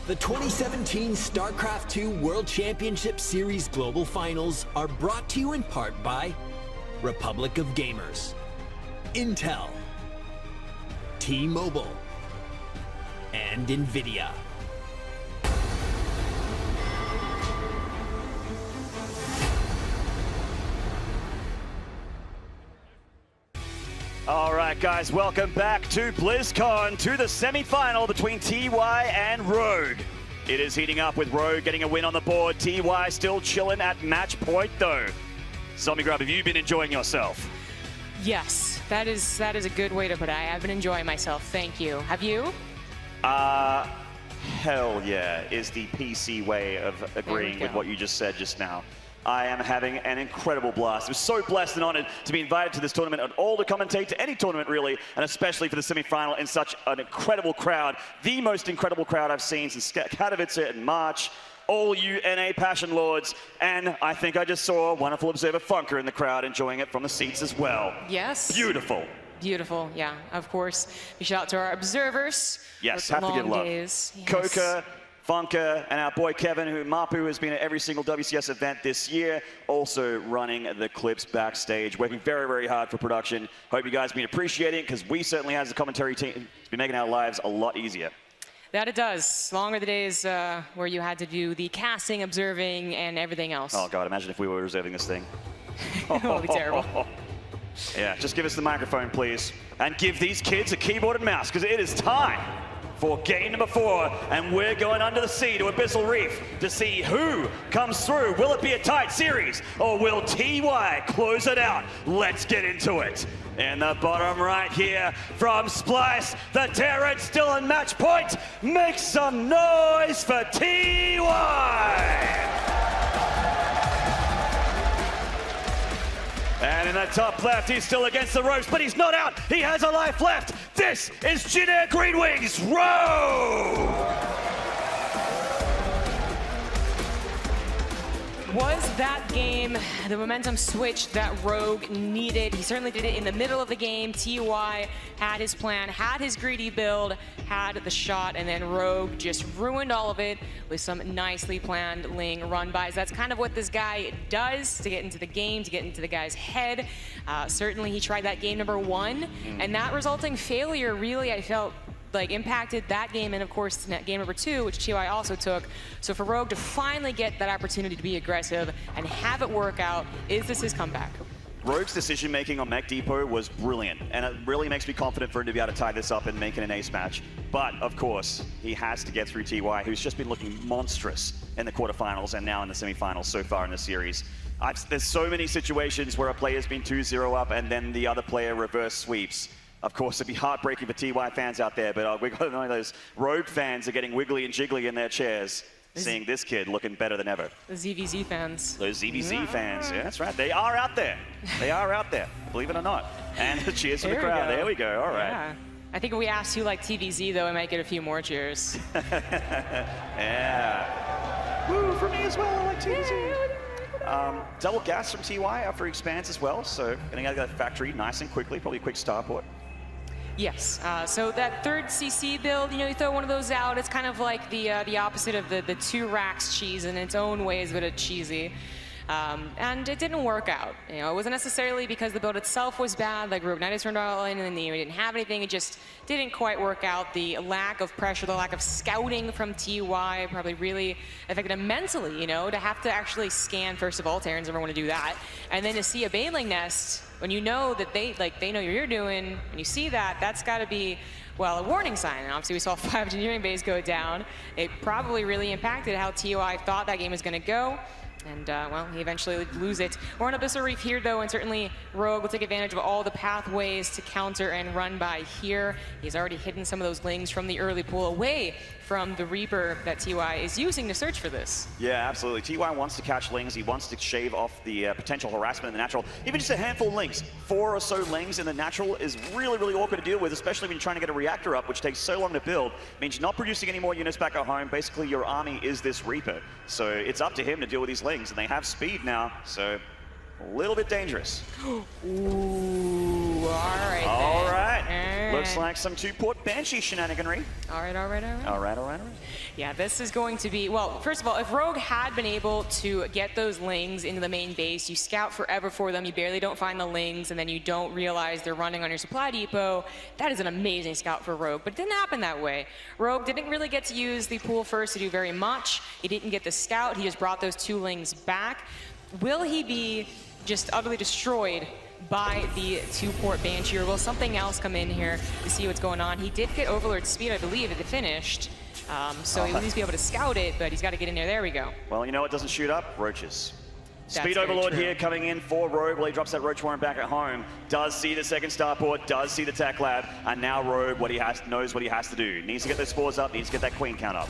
The 2017 StarCraft II World Championship Series Global Finals are brought to you in part by Republic of Gamers, Intel, T-Mobile, and NVIDIA. All right, guys, welcome back to BlizzCon, to the semi-final between TY and Rogue. It is heating up with Rogue getting a win on the board. TY still chilling at match point, though. Zombie Grub, have you been enjoying yourself? Yes, that is a good way to put it. I have been enjoying myself. Thank you. Have you? Hell yeah, is the PC way of agreeing with what you just said just now. I am having an incredible blast. I'm so blessed and honored to be invited to this tournament and all to commentate to any tournament really, and especially for the semi-final in such an incredible crowd. The most incredible crowd I've seen since Katowice in March. All you NA Passion Lords, and I think I just saw a wonderful Observer Funker in the crowd enjoying it from the seats as well. Yes. Beautiful. Beautiful, yeah, of course. We shout out to our observers. Yes, have to give love. Yes. Coca, Funker, and our boy Kevin, who Mapu has been at every single WCS event this year, also running the clips backstage, working very, very hard for production. Hope you guys have been appreciating it, because we certainly, as a commentary team, been making our lives a lot easier. That it does. Longer the days where you had to do the casting, observing, and everything else. Oh God, imagine if we were reserving this thing. It would be terrible. Yeah, just give us the microphone, please. And give these kids a keyboard and mouse, because it is time for game number 4, and we're going under the sea to Abyssal Reef to see who comes through. Will it be a tight series, or will TY close it out? Let's get into it. In the bottom right here from Splice, the Terran still in match point. Make some noise for TY! And in the top left, he's still against the ropes, but he's not out. He has a life left. This is Jinair Greenwings, Rogue! Was that game the momentum switch that Rogue needed? He certainly did it in the middle of the game. TY had his plan, had his greedy build, had the shot, and then Rogue just ruined all of it with some nicely planned Ling run-bys. That's kind of what this guy does to get into the game, to get into the guy's head. Certainly he tried that game number 1, and that resulting failure really, I felt, like impacted that game, and of course game number 2, which TY also took. So for Rogue to finally get that opportunity to be aggressive and have it work out, is this his comeback? Rogue's decision making on Mech Depot was brilliant, and it really makes me confident for him to be able to tie this up and make it an ace match. But of course, he has to get through TY, who's just been looking monstrous in the quarterfinals and now in the semifinals so far in the series. There's so many situations where a player's been 2-0 up and then the other player reverse sweeps. Of course, it'd be heartbreaking for TY fans out there, but we got to know those Rogue fans are getting wiggly and jiggly in their chairs, seeing this kid looking better than ever. The ZVZ fans. Those ZVZ fans, yeah, that's right. They are out there. They are out there, believe it or not. And cheers to the crowd. There we go, all right. Yeah. I think if we asked who liked TVZ, though, we might get a few more cheers. Yeah. Woo, for me as well, I like TVZ. Double gas from TY after he expands as well, so getting out of that factory nice and quickly, probably a quick starport. Yes, so that third CC build, you know, you throw one of those out, it's kind of like the opposite of the 2 racks cheese in its own ways, but it's cheesy. And it didn't work out. You know, it wasn't necessarily because the build itself was bad, like Rogue Knight turned all in and then we didn't have anything, it just didn't quite work out. The lack of pressure, the lack of scouting from TY probably really affected him mentally, you know, to have to actually scan, first of all, Terrans never want to do that, and then to see a Baneling nest, when you know that they know what you're doing, and you see that, that's got to be, well, a warning sign. And obviously we saw 5 engineering bays go down. It probably really impacted how TOI thought that game was going to go. And, well, he eventually lose it. We're on Abyssal Reef here, though, and certainly Rogue will take advantage of all the pathways to counter and run by here. He's already hidden some of those Lings from the early pool away from the Reaper that TY is using to search for this. Yeah, absolutely. TY wants to catch Lings. He wants to shave off the potential harassment in the natural. Even just a handful of Lings. 4 or so Lings in the natural is really, really awkward to deal with, especially when you're trying to get a reactor up, which takes so long to build. It means you're not producing any more units back at home. Basically, your army is this Reaper. So it's up to him to deal with these Lings, and they have speed now, so a little bit dangerous. Ooh, all right. All right. Looks like some two-port Banshee shenaniganry. All right. All right. Yeah, this is going to be, well, first of all, if Rogue had been able to get those Lings into the main base, you scout forever for them, you barely don't find the Lings, and then you don't realize they're running on your supply depot, that is an amazing scout for Rogue, but it didn't happen that way. Rogue didn't really get to use the pool first to do very much. He didn't get the scout, he just brought those 2 Lings back. Will he be just utterly destroyed by the 2-port Banshee, or will something else come in here to see what's going on? He did get Overlord speed, I believe, at the finished. So he'll at least be able to scout it, but he's got to get in there. There we go. Well, you know what doesn't shoot up? Roaches. That's Speed very Overlord true. here coming in for Rogue. Well, he drops that Roach Warren back at home. Does see the second starport, does see the tech lab, and now Rogue knows what he has to do. Needs to get those spores up, needs to get that Queen count up.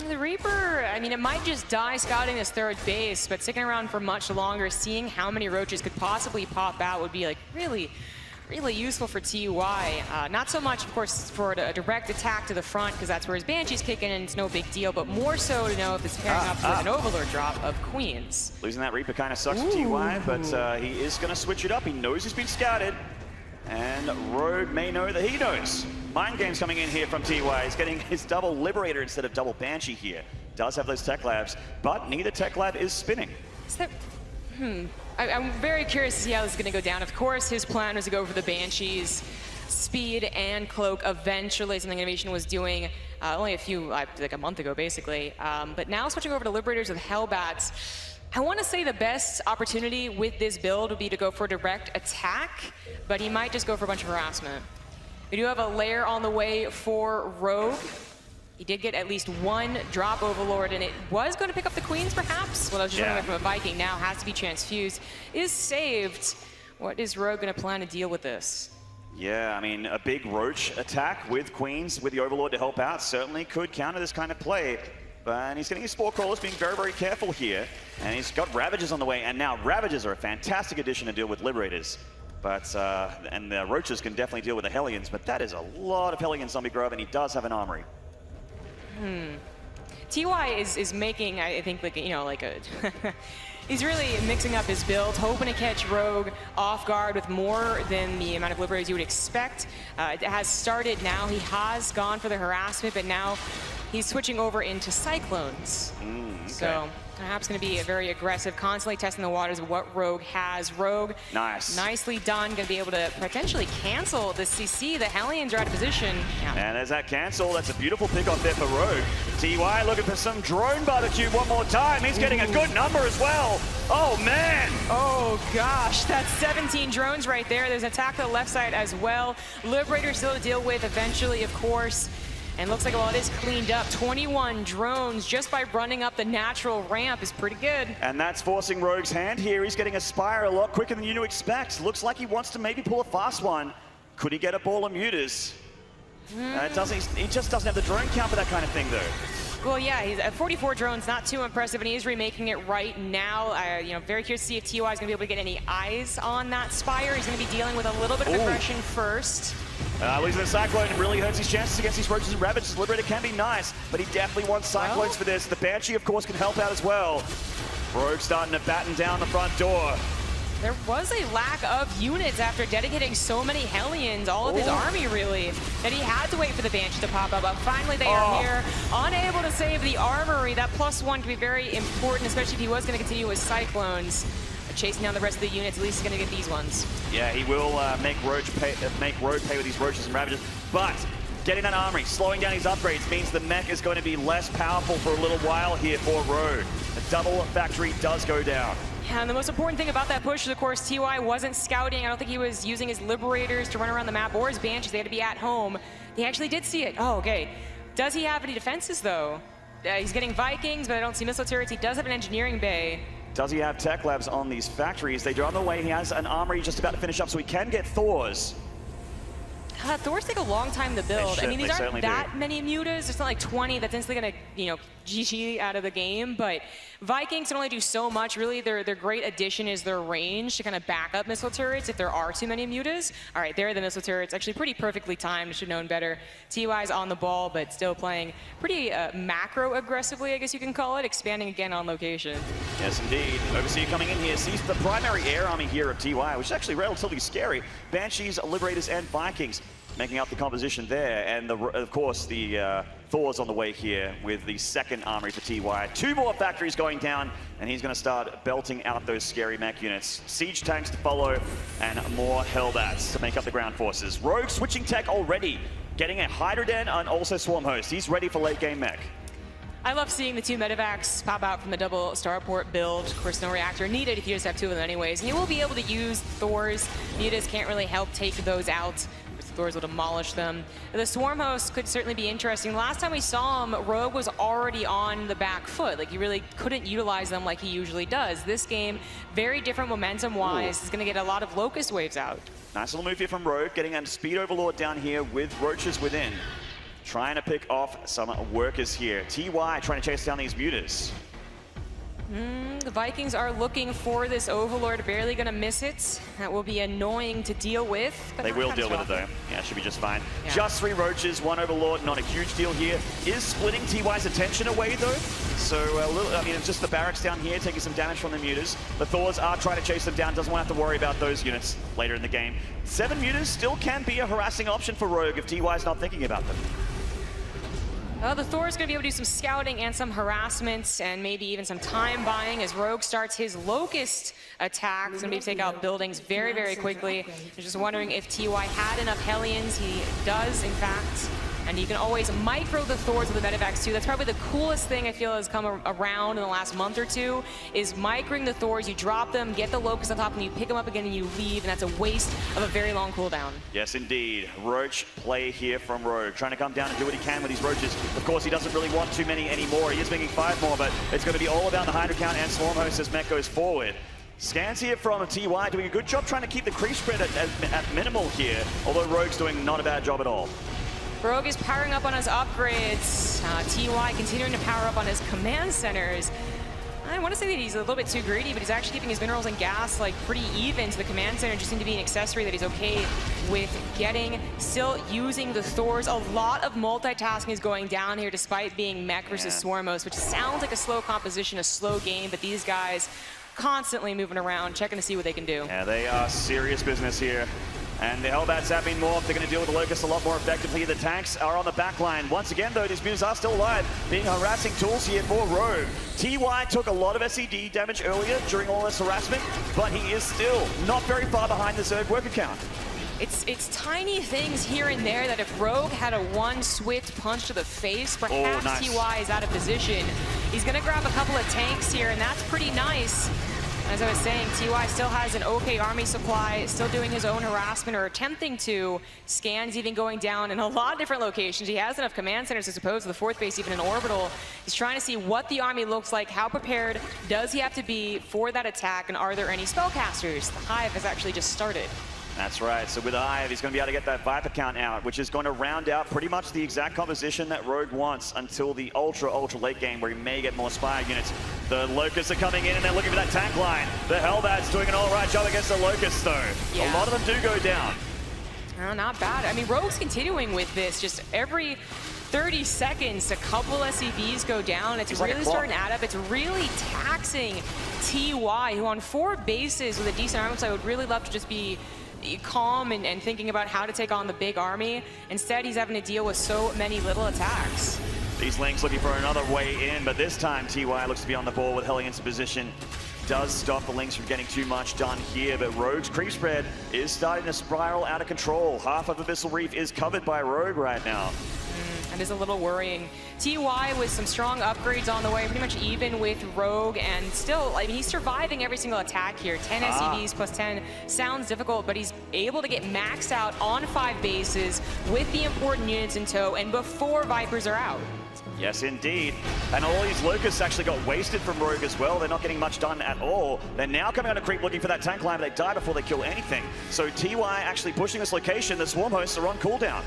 The Reaper, I mean, it might just die scouting this 3rd base, but sticking around for much longer, seeing how many Roaches could possibly pop out would be like really useful for TUI. Not so much, of course, for a direct attack to the front, because that's where his Banshee's kicking and it's no big deal, but more so to know if it's pairing up with an Overlord drop of Queens. Losing that Reaper kind of sucks for TUI, but he is going to switch it up. He knows he's been scouted, and Rogue may know that he knows. Mind games coming in here from TUI. He's getting his double Liberator instead of double Banshee here. Does have those tech labs, but neither tech lab is spinning. Is that... I'm very curious to see how this is going to go down. Of course, his plan was to go for the Banshees, speed and cloak eventually, something Innovation was doing only like a month ago, basically. But now switching over to Liberators with Hellbats. I want to say the best opportunity with this build would be to go for direct attack, but he might just go for a bunch of harassment. We do have a lair on the way for Rogue. He did get at least 1 drop Overlord, and it was going to pick up the Queens, perhaps? Well, I was just running away from a Viking, now has to be transfused. Is saved. What is Rogue going to plan to deal with this? Yeah, I mean, a big Roach attack with Queens, with the Overlord to help out, certainly could counter this kind of play. But he's getting his Spore Crawlers, being very, very careful here. And he's got Ravagers on the way, and now Ravagers are a fantastic addition to deal with Liberators. But, and the Roaches can definitely deal with the Hellions, but that is a lot of Hellions Zombie Grove, and he does have an Armory. TY is making, I think, like, you know, like a... He's really mixing up his build, hoping to catch Rogue off guard with more than the amount of Liberators you would expect. It has started now. He has gone for the harassment, but now he's switching over into Cyclones. Okay. So perhaps going to be very aggressive, constantly testing the waters of what Rogue has. Rogue, nicely done, going to be able to potentially cancel the CC. The Hellions are out of position. Yeah. And there's that cancel. That's a beautiful pick off there for Rogue. TY looking for some drone barbecue one more time. He's getting a good number as well. Oh, man. Oh, gosh. That's 17 drones right there. There's an attack to the left side as well. Liberator still to deal with eventually, of course. And looks like, well, it is cleaned up. 21 drones just by running up the natural ramp is pretty good. And that's forcing Rogue's hand here. He's getting a Spire a lot quicker than you expect. Looks like he wants to maybe pull a fast one. Could he get a ball of mutas? He just doesn't have the drone count for that kind of thing, though. Well, yeah, he's at 44 drones, not too impressive, and he is remaking it right now. You know, very curious to see if TY is going to be able to get any eyes on that Spire. He's going to be dealing with a little bit of aggression first. Losing the Cyclone really hurts his chances against these Roaches and Ravagers. Liberator can be nice, but he definitely wants Cyclones for this. The Banshee, of course, can help out as well. Rogue starting to batten down the front door. There was a lack of units after dedicating so many Hellions, all of his army really, that he had to wait for the Banshee to pop up, but finally they are here, unable to save the Armory. That +1 can be very important, especially if he was going to continue with Cyclones. Chasing down the rest of the units, at least he's going to get these ones. Yeah, he will make Rogue pay with these Roaches and Ravagers, but getting that Armory, slowing down his upgrades means the mech is going to be less powerful for a little while here for Rogue. The double factory does go down. Yeah, and the most important thing about that push is, of course, TY wasn't scouting. I don't think he was using his Liberators to run around the map or his Banshees. They had to be at home. He actually did see it. Oh, okay. Does he have any defenses, though? He's getting Vikings, but I don't see missile turrets. He does have an engineering bay. Does he have tech labs on these factories? They're on the way. He has an Armory just about to finish up, so he can get Thors. Thors take a long time to build. I mean, these aren't that many mutas. It's not like 20 that's instantly going to, you know, GG out of the game. But Vikings can only do so much. Really, their great addition is their range to kind of back up missile turrets if there are too many mutas. All right, there are the missile turrets. Actually pretty perfectly timed. Should have known better. TY's on the ball, but still playing pretty macro aggressively, I guess you can call it. Expanding again on location. Yes, indeed. Overseer coming in here sees the primary air army here of TY, which is actually relatively scary. Banshees, Liberators, and Vikings. making up the composition there. And of course, the Thor's on the way here with the second armory for TY. 2 more factories going down, and he's going to start belting out those scary mech units. Siege tanks to follow, and more Hellbats to make up the ground forces. Rogue switching tech already, getting a Hydroden and also Swarm Host. He's ready for late game mech. I love seeing the 2 medevacs pop out from the double starport build. Of course, no reactor needed if you just have 2 of them anyways. And you will be able to use Thors. Mutas can't really help take those out. Thors will demolish them. The Swarm Host could certainly be interesting. Last time we saw him, Rogue was already on the back foot. Like, he really couldn't utilize them like he usually does. This game, very different momentum-wise. Is going to get a lot of Locust waves out. Nice little move here from Rogue, getting a Speed Overlord down here with Roaches within. Trying to pick off some workers here. TY trying to chase down these Mutas. The Vikings are looking for this Overlord, barely going to miss it. That will be annoying to deal with. They will deal with it though. Yeah, it should be just fine. Yeah. Just 3 Roaches, 1 Overlord, not a huge deal here. Is splitting TY's attention away though. So I mean, it's just the barracks down here taking some damage from the Mutas. The Thors are trying to chase them down, doesn't want to have to worry about those units later in the game. 7 Mutas still can be a harassing option for Rogue if TY's not thinking about them. The Thor's going to be able to do some scouting and some harassment and maybe even some time buying as Rogue starts his Locust attack. He's going to be able to take out buildings very, very quickly. I'm just wondering if TY had enough Hellions. He does, in fact. And you can always micro the Thors with the medevacs too. That's probably the coolest thing I feel has come around in the last month or two, is microing the Thors. You drop them, get the Locust on top, and you pick them up again and you leave, and that's a waste of a very long cooldown. Yes, indeed. Roach play here from Rogue, trying to come down and do what he can with these Roaches. Of course, he doesn't really want too many anymore. He is making 5 more, but it's going to be all about the Hydra count and Swarm Host as mech goes forward. Scans here from TY, doing a good job trying to keep the creep spread at minimal here, although Rogue's doing not a bad job at all. Rogue is powering up on his upgrades. TY continuing to power up on his command centers. I want to say that he's a little bit too greedy, but he's actually keeping his minerals and gas like pretty even to the command center. Just seem to be an accessory that he's okay with getting. Still using the Thors. A lot of multitasking is going down here despite being mech versus Swarmos, which sounds like a slow composition, a slow game, but these guys constantly moving around, checking to see what they can do. Yeah, they are serious business here. And the Hellbats have been morphed. They're going to deal with the Locust a lot more effectively. The tanks are on the back line. Once again, though, these Mutas are still alive, being harassing tools here for Rogue. TY took a lot of SCD damage earlier during all this harassment, but he is still not very far behind the third worker count. It's tiny things here and there that if Rogue had a 1 swift punch to the face, perhaps TY is out of position. He's going to grab a couple of tanks here, and that's pretty nice. As I was saying, TY still has an okay army supply, still doing his own harassment or attempting to. Scans even going down in a lot of different locations. He has enough command centers to suppose the 4th base, even in orbital. He's trying to see what the army looks like, how prepared does he have to be for that attack, and are there any spellcasters? The Hive has actually just started. That's right. So with the Hive, he's going to be able to get that Viper count out, which is going to round out pretty much the exact composition that Rogue wants until the ultra late game, where he may get more Spire units. The Locusts are coming in and they're looking for that tank line. The Hellbats doing an all right job against the Locusts, though. Yeah. A lot of them do go down. Oh, not bad. I mean, Rogue's continuing with this. Just every 30 seconds, a couple SCVs go down. It's really starting to add up. It's really taxing TY, who on 4 bases with a decent army play would really love to just be calm and thinking about how to take on the big army. Instead, he's having to deal with so many little attacks. These Lynx looking for another way in, but this time TY looks to be on the ball with Hellions in position. Does stop the Lynx from getting too much done here, but Rogue's creep spread is starting to spiral out of control. Half of Abyssal Reef is covered by Rogue right now. That is a little worrying. TY with some strong upgrades on the way, pretty much even with Rogue, and still, I mean, he's surviving every single attack here. 10 SCVs plus 10 sounds difficult, but he's able to get maxed out on 5 bases with the important units in tow and before Vipers are out. Yes, indeed. And all these Locusts actually got wasted from Rogue as well. They're not getting much done at all. They're now coming on a creep looking for that tank line, but they die before they kill anything. So TY actually pushing this location. The Swarm Hosts are on cooldown.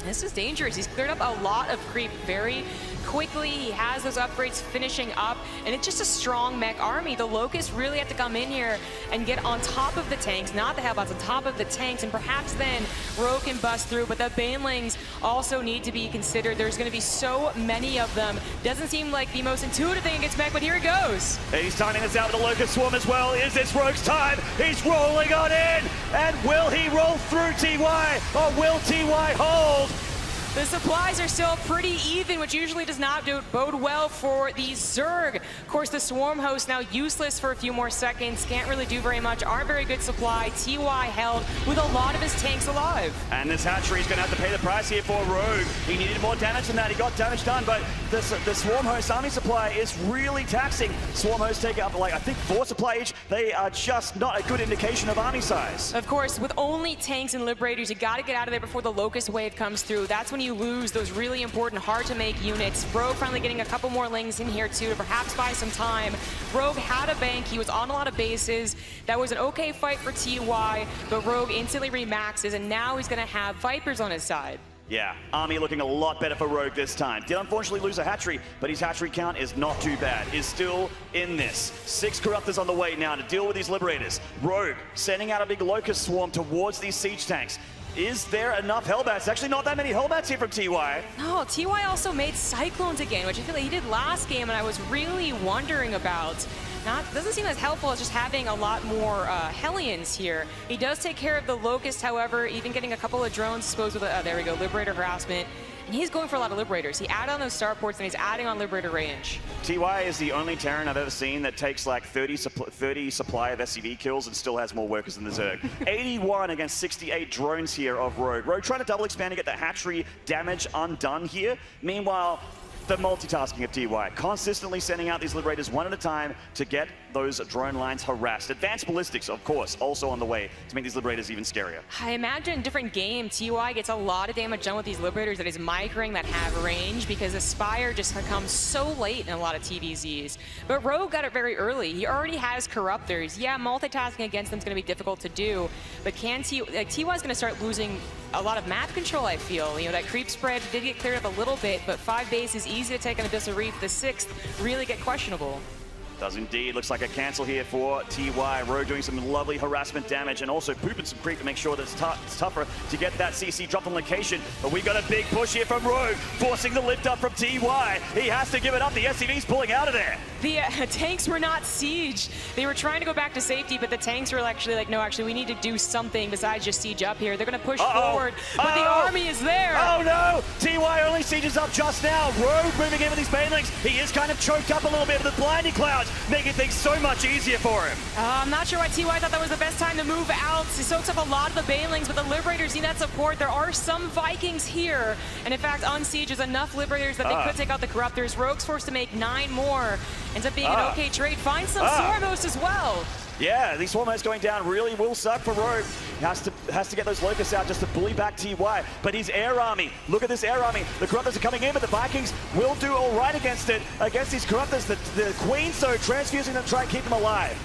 This is dangerous. He's cleared up a lot of creep very quickly. He has those upgrades finishing up, and it's just a strong mech army. The Locusts really have to come in here and get on top of the tanks, not the Hellbats, on top of the tanks, and perhaps then Rogue can bust through, but the Banelings also need to be considered. There's going to be so many of them. Doesn't seem like the most intuitive thing against mech, but here it goes. He's timing this out with the Locust Swarm as well. Is this Rogue's time? He's rolling on in! And will he roll through TY, or will TY hold? The supplies are still pretty even, which usually does not bode well for the Zerg. Of course, the Swarm host now useless for a few more seconds. Can't really do very much. Aren't very good supply. TY held with a lot of his tanks alive. And this hatchery is going to have to pay the price here for Rogue. He needed more damage than that. He got damage done, but the Swarm host army supply is really taxing. Swarm hosts take up, like, I think 4 supply each. They are just not a good indication of army size. Of course, with only tanks and Liberators, you got to get out of there before the Locust wave comes through. That's when you lose those really important, hard-to-make units. Rogue finally getting a couple more lings in here, too, to perhaps buy some time. Rogue had a bank. He was on a lot of bases. That was an okay fight for TY, but Rogue instantly remaxes, and now he's going to have Vipers on his side. Yeah, army looking a lot better for Rogue this time. Did unfortunately lose a hatchery, but his hatchery count is not too bad. Is still in this. 6 Corruptors on the way now to deal with these Liberators. Rogue sending out a big Locust swarm towards these siege tanks. Is there enough Hellbats? Actually, not that many Hellbats here from TY. No, TY also made Cyclones again, which I feel like he did last game, and I was really wondering about. Doesn't seem as helpful as just having a lot more Hellions here. He does take care of the Locust, however, even getting a couple of drones disposed with, there we go, Liberator harassment. And he's going for a lot of Liberators. He added on those starports, and he's adding on Liberator range. TY is the only Terran I've ever seen that takes like 30 supply of SCV kills and still has more workers than the Zerg. 81 against 68 drones here of Rogue. Rogue trying to double expand to get the hatchery damage undone here. Meanwhile, the multitasking of TY, consistently sending out these Liberators one at a time to get those drone lines harassed. Advanced ballistics, of course, also on the way to make these Liberators even scarier. I imagine in a different game, TY gets a lot of damage done with these Liberators that is microing, that have range, because Aspire just comes so late in a lot of TVZs. But Rogue got it very early. He already has Corruptors. Yeah, multitasking against them is going to be difficult to do, but TY is going to start losing a lot of map control, I feel. You know, that creep spread did get cleared up a little bit, but 5 bases easy to take on Abyssal Reef. The 6th really get questionable. Does indeed. Looks like a cancel here for TY. Rogue doing some lovely harassment damage and also pooping some creep to make sure that it's tougher to get that CC drop on location. But we got a big push here from Rogue, forcing the lift up from TY. He has to give it up. The SCV's pulling out of there. The tanks were not siege. They were trying to go back to safety, but the tanks were actually like, no, actually, we need to do something besides just siege up here. They're going to push forward, but the army is there. Oh, no. TY only sieges up just now. Rogue moving in with these banelings. He is kind of choked up a little bit with the blinding clouds, making things so much easier for him. I'm not sure why TY thought that was the best time to move out. He soaks up a lot of the banelings, but the Liberators need that support. There are some Vikings here, and in fact, on siege is enough Liberators that they could take out the Corruptors. Rogue's forced to make 9 more. Ends up being an okay trade. Finds some Swarmos as well. Yeah, these Swarmos going down really will suck for Rogue. Has to get those Locusts out just to bully back TY. But his air army, look at this air army. The Corruptors are coming in, but the Vikings will do all right against it. Against these Corruptors, the Queens, though, transfusing them to try and keep them alive.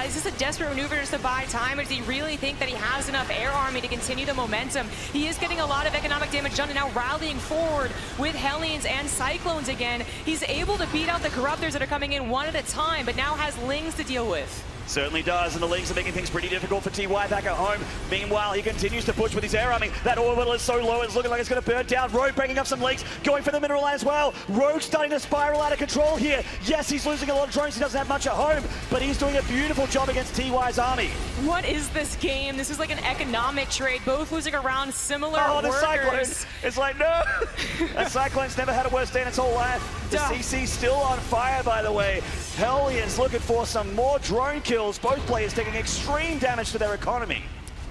Is this a desperate maneuver just to buy time, or does he really think that he has enough air army to continue the momentum? He is getting a lot of economic damage done and now rallying forward with Hellions and Cyclones again. He's able to beat out the Corruptors that are coming in one at a time, but now has Lings to deal with. Certainly does, and the Lings are making things pretty difficult for TY back at home. Meanwhile, he continues to push with his air army. That orbital is so low, it's looking like it's going to burn down. Rogue breaking up some Lings, going for the mineral as well. Rogue starting to spiral out of control here. Yes, he's losing a lot of drones. He doesn't have much at home, but he's doing a beautiful job against TY's army. What is this game? This is like an economic trade, both losing around similar workers. Cyclone. It's like, no! That Cyclone's never had a worse day in its whole life. The CC's still on fire, by the way. Hellions looking for some more drone kills. Both players taking extreme damage to their economy.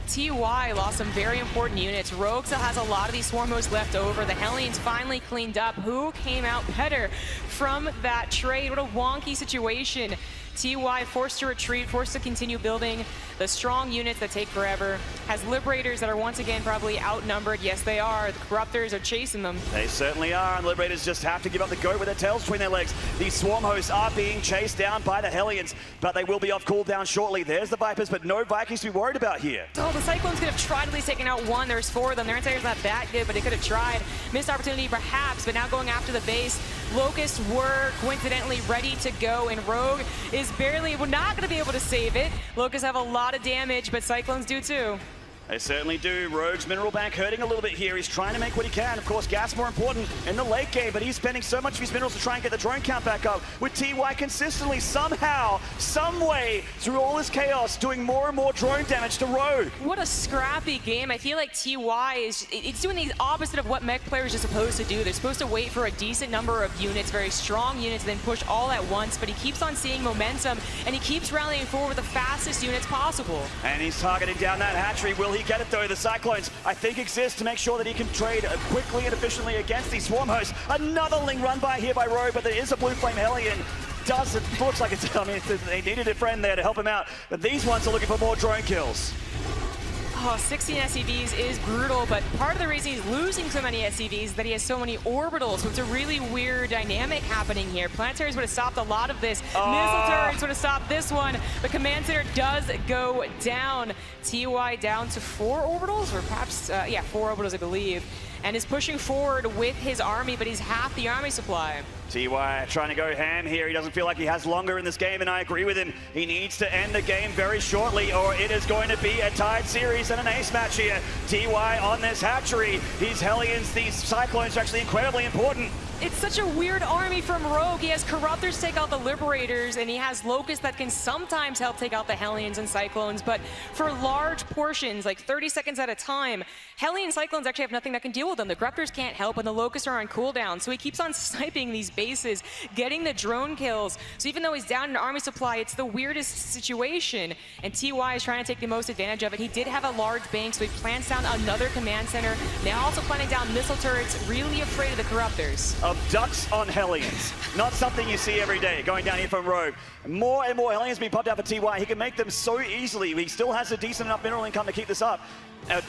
TY lost some very important units. Rogue still has a lot of these Swarmos left over. The Hellions finally cleaned up. Who came out better from that trade? What a wonky situation. TY forced to retreat, forced to continue building the strong units that take forever. Has Liberators that are once again probably outnumbered. Yes, they are. The Corruptors are chasing them. They certainly are, and Liberators just have to give up the goat with their tails between their legs. These Swarm hosts are being chased down by the Hellions, but they will be off cooldown shortly. There's the Vipers, but no Vikings to be worried about here. Oh, the Cyclones could have tried at least taking out one. There's 4 of them. Their anti-air's not that good, but they could have tried. Missed opportunity perhaps, but now going after the base. Locusts were coincidentally ready to go, and Rogue is barely, we're not going to be able to save it. Locusts have a lot of damage, but Cyclones do too. They certainly do. Rogue's mineral bank hurting a little bit here. He's trying to make what he can. Of course, gas more important in the late game, but he's spending so much of his minerals to try and get the drone count back up, with TY consistently, somehow, some way, through all this chaos, doing more and more drone damage to Rogue. What a scrappy game. I feel like TY it's doing the opposite of what mech players are supposed to do. They're supposed to wait for a decent number of units, very strong units, then push all at once, but he keeps on seeing momentum, and he keeps rallying forward with the fastest units possible. And he's targeting down that hatchery. Will he get it though? The Cyclones, I think, exist to make sure that he can trade quickly and efficiently against these swarm hosts. Another Ling run by here by Rogue, but there is a blue flame Hellion. Looks like it's, I mean, they needed a friend there to help him out, but these ones are looking for more drone kills. Oh, 16 SCVs is brutal, but part of the reason he's losing so many SCVs is that he has so many orbitals, so it's a really weird dynamic happening here. Planetaries would have stopped a lot of this. Missile turrets would have stopped this one. The command center does go down. TY down to 4 orbitals, or perhaps, 4 orbitals, I believe, and is pushing forward with his army, but he's half the army supply. TY trying to go ham here. He doesn't feel like he has longer in this game, and I agree with him. He needs to end the game very shortly, or it is going to be a tied series and an ace match here. TY on this hatchery. These Hellions, these Cyclones are actually incredibly important. It's such a weird army from Rogue. He has Corruptors take out the Liberators, and he has Locusts that can sometimes help take out the Hellions and Cyclones, but for large portions, like 30 seconds at a time, Hellion and Cyclones actually have nothing that can deal with them. The Corruptors can't help, and the Locusts are on cooldown, so he keeps on sniping these bases, getting the drone kills. So even though he's down in army supply, it's the weirdest situation, and TY is trying to take the most advantage of it. He did have a large bank, so he plans down another command center, now also planning down missile turrets, really afraid of the Corruptors. Ducks on Hellions. Not something you see every day going down here from Rogue. More and more Hellions being popped out for TY. He can make them so easily. He still has a decent enough mineral income to keep this up.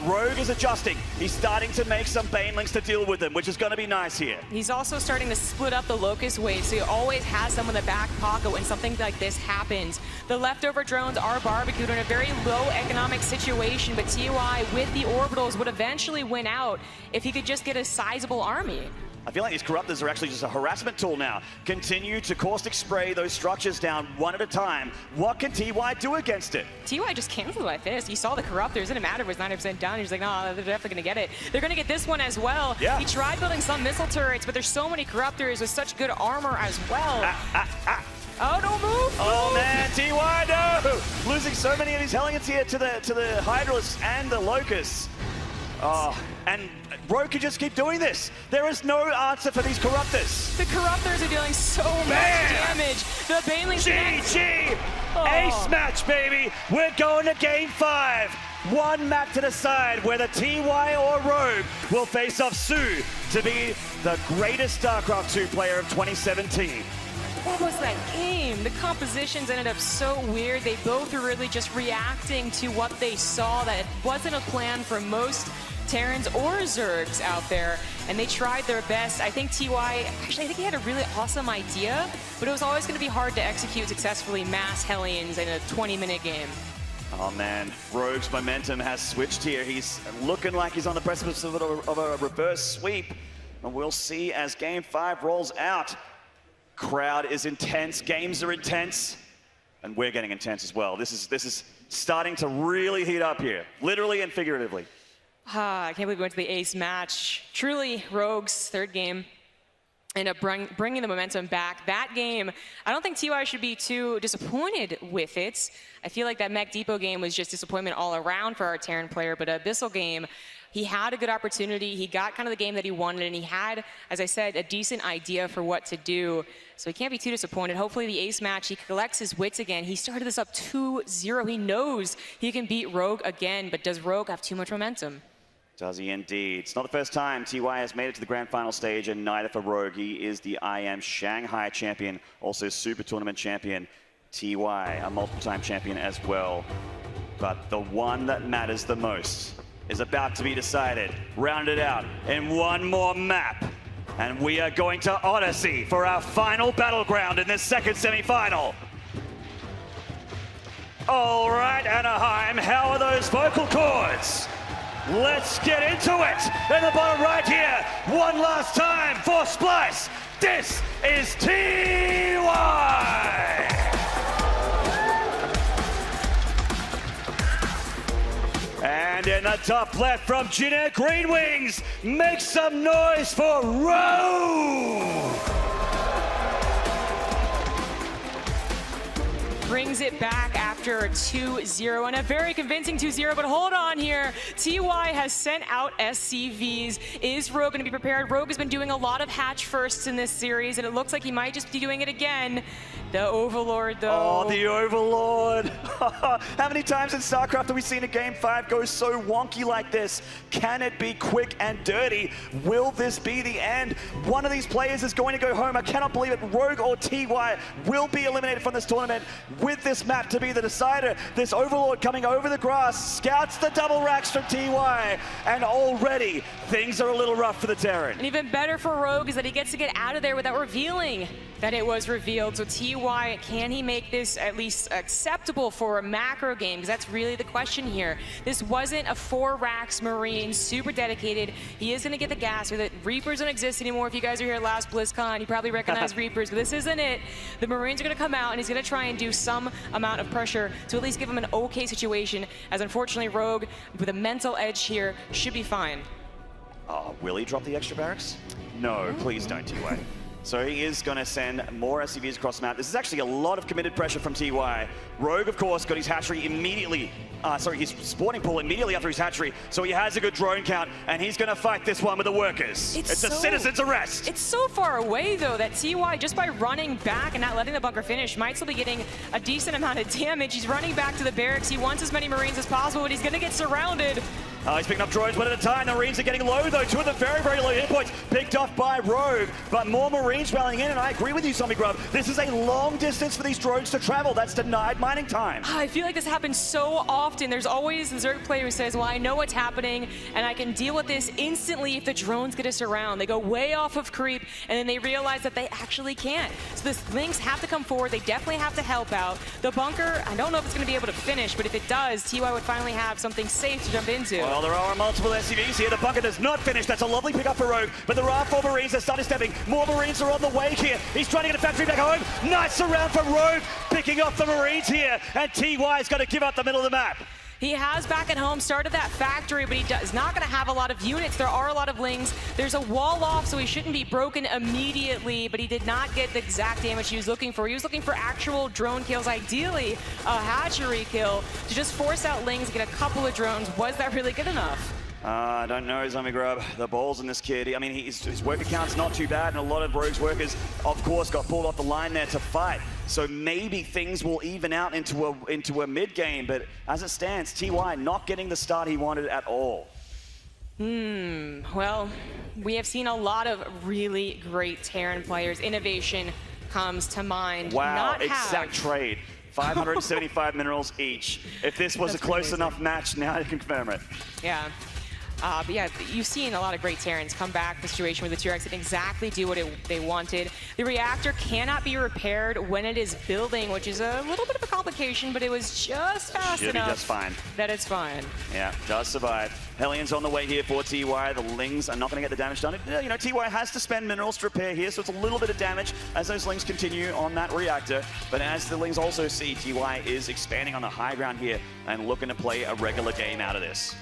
Rogue is adjusting. He's starting to make some Banelings to deal with them, which is going to be nice here. He's also starting to split up the Locust wave, so he always has some in the back pocket when something like this happens. The leftover drones are barbecued in a very low economic situation, but TY with the orbitals would eventually win out if he could just get a sizable army. I feel like these Corruptors are actually just a harassment tool now. Continue to caustic spray those structures down one at a time. What can TY do against it? TY just canceled like this. You saw the Corruptors. It didn't matter if it was 90% down. He's like, no, they're definitely going to get it. They're going to get this one as well. Yeah. He tried building some missile turrets, but there's so many Corruptors with such good armor as well. Oh, don't move! Oh man, TY, no! Losing so many of these Hellions here to the Hydralisks and the Locusts. Oh, and Rogue can just keep doing this. There is no answer for these Corruptors. The Corruptors are dealing so much damage. The Banelings... GG! Oh. Ace match, baby! We're going to Game 5. One map to decide whether TY or Rogue will face off Sue to be the greatest StarCraft 2 player of 2017. What was that game? The compositions ended up so weird. They both were really just reacting to what they saw. That wasn't a plan for most Terrans or Zergs out there, and they tried their best. I think TY, actually I think he had a really awesome idea, but it was always going to be hard to execute successfully mass Hellions in a 20-minute game. Oh man, Rogue's momentum has switched here. He's looking like he's on the precipice of a reverse sweep, and we'll see as Game 5 rolls out. Crowd is intense, games are intense, and we're getting intense as well. This is starting to really heat up here, literally and figuratively. I can't believe we went to the ace match. Truly, Rogue's third game end up bringing the momentum back. That game, I don't think TY should be too disappointed with it. I feel like that Mech Depot game was just disappointment all around for our Terran player, but Abyssal game, he had a good opportunity. He got kind of the game that he wanted, and he had, as I said, a decent idea for what to do. So he can't be too disappointed. Hopefully the ace match, he collects his wits again. He started this up 2-0. He knows he can beat Rogue again, but does Rogue have too much momentum? Does he indeed? It's not the first time TY has made it to the grand final stage, and neither for Rogue. He is the IM Shanghai champion, also Super Tournament champion. TY, a multiple-time champion as well. But the one that matters the most is about to be decided, rounded out in one more map. And we are going to Odyssey for our final battleground in this second semi-final. All right, Anaheim, how are those vocal cords? Let's get into it. In the bottom right here, one last time for Splice. This is TY. And in the top left from Junior Green Wings, make some noise for Ro4. Brings it back after a 2-0 and a very convincing 2-0, but hold on here. TY has sent out SCVs. Is Ro4 going to be prepared? Ro4 has been doing a lot of hatch firsts in this series, and it looks like he might just be doing it again. The Overlord, though. Oh, the Overlord. How many times in StarCraft have we seen a Game 5 go so wonky like this? Can it be quick and dirty? Will this be the end? One of these players is going to go home. I cannot believe it. Ro4 or TY will be eliminated from this tournament with this map to be the decider. This Overlord coming over the grass, scouts the double racks from TY, and already things are a little rough for the Terran. And even better for Ro4 is that he gets to get out of there without revealing that it was revealed. So TY, can he make this at least acceptable for a macro game? Because that's really the question here. This wasn't a 4 racks Marine, super dedicated. He is going to get the gas with it. Reapers don't exist anymore. If you guys are here last BlizzCon, you probably recognize Reapers, but this isn't it. The Marines are going to come out, and he's going to try and do some amount of pressure to at least give him an okay situation, as unfortunately Ro4, with a mental edge here, should be fine. Oh, will he drop the extra barracks? No, please don't, TY. So he is going to send more SCVs across the map. This is actually a lot of committed pressure from TY. Ro4, of course, got his hatchery immediately. His spawning pool immediately after his hatchery. So he has a good drone count, and he's going to fight this one with the workers. It's a citizen's arrest. It's so far away, though, that TY, just by running back and not letting the bunker finish, might still be getting a decent amount of damage. He's running back to the barracks. He wants as many Marines as possible, but he's going to get surrounded. He's picking up drones one at a time. The Marines are getting low, though. 2 of the very, very low hit points picked off by Ro4. But more Marines rallying in, and I agree with you, Zombie Grub. This is a long distance for these drones to travel. That's denied mining time. I feel like this happens so often. There's always the Zerg player who says, well, I know what's happening, and I can deal with this instantly if the drones get us around. They go way off of creep, and then they realize that they actually can't. So the Lynx have to come forward. They definitely have to help out. The bunker, I don't know if it's going to be able to finish, but if it does, TY would finally have something safe to jump into. Well, there are multiple SCVs here. The bunker does not finish. That's a lovely pickup for Ro4, but there are 4 Marines that started stepping. More Marines are on the way here. He's trying to get a factory back home. Nice surround for Ro4, picking off the Marines here, and TY's got to give up the middle of the map. He has back at home started that factory, but he is not going to have a lot of units. There are a lot of Lings. There's a wall off, so he shouldn't be broken immediately, but he did not get the exact damage he was looking for. He was looking for actual drone kills, ideally a hatchery kill, to just force out Lings, get a couple of drones. Was that really good enough? I don't know, Zombie Grub. The balls in this kid. I mean, his worker count's not too bad, and a lot of Rogue's workers, of course, got pulled off the line there to fight. So maybe things will even out into a mid game, but as it stands, TY not getting the start he wanted at all. Well, we have seen a lot of really great Terran players. Innovation comes to mind. Wow, exact trade. 575 minerals each. If this was a close enough match, now you can confirm it. Yeah. But yeah, you've seen a lot of great Terrans come back to the situation where the T-Rex didn't exactly do what they wanted. The reactor cannot be repaired when it is building, which is a little bit of a complication, but it was just fast enough. Should be just fine. That it's fine. Yeah, does survive. Hellions on the way here for TY. The Lings are not going to get the damage done. You know, TY has to spend minerals to repair here, so it's a little bit of damage as those Lings continue on that reactor. But as the Lings also see, TY is expanding on the high ground here and looking to play a regular game out of this.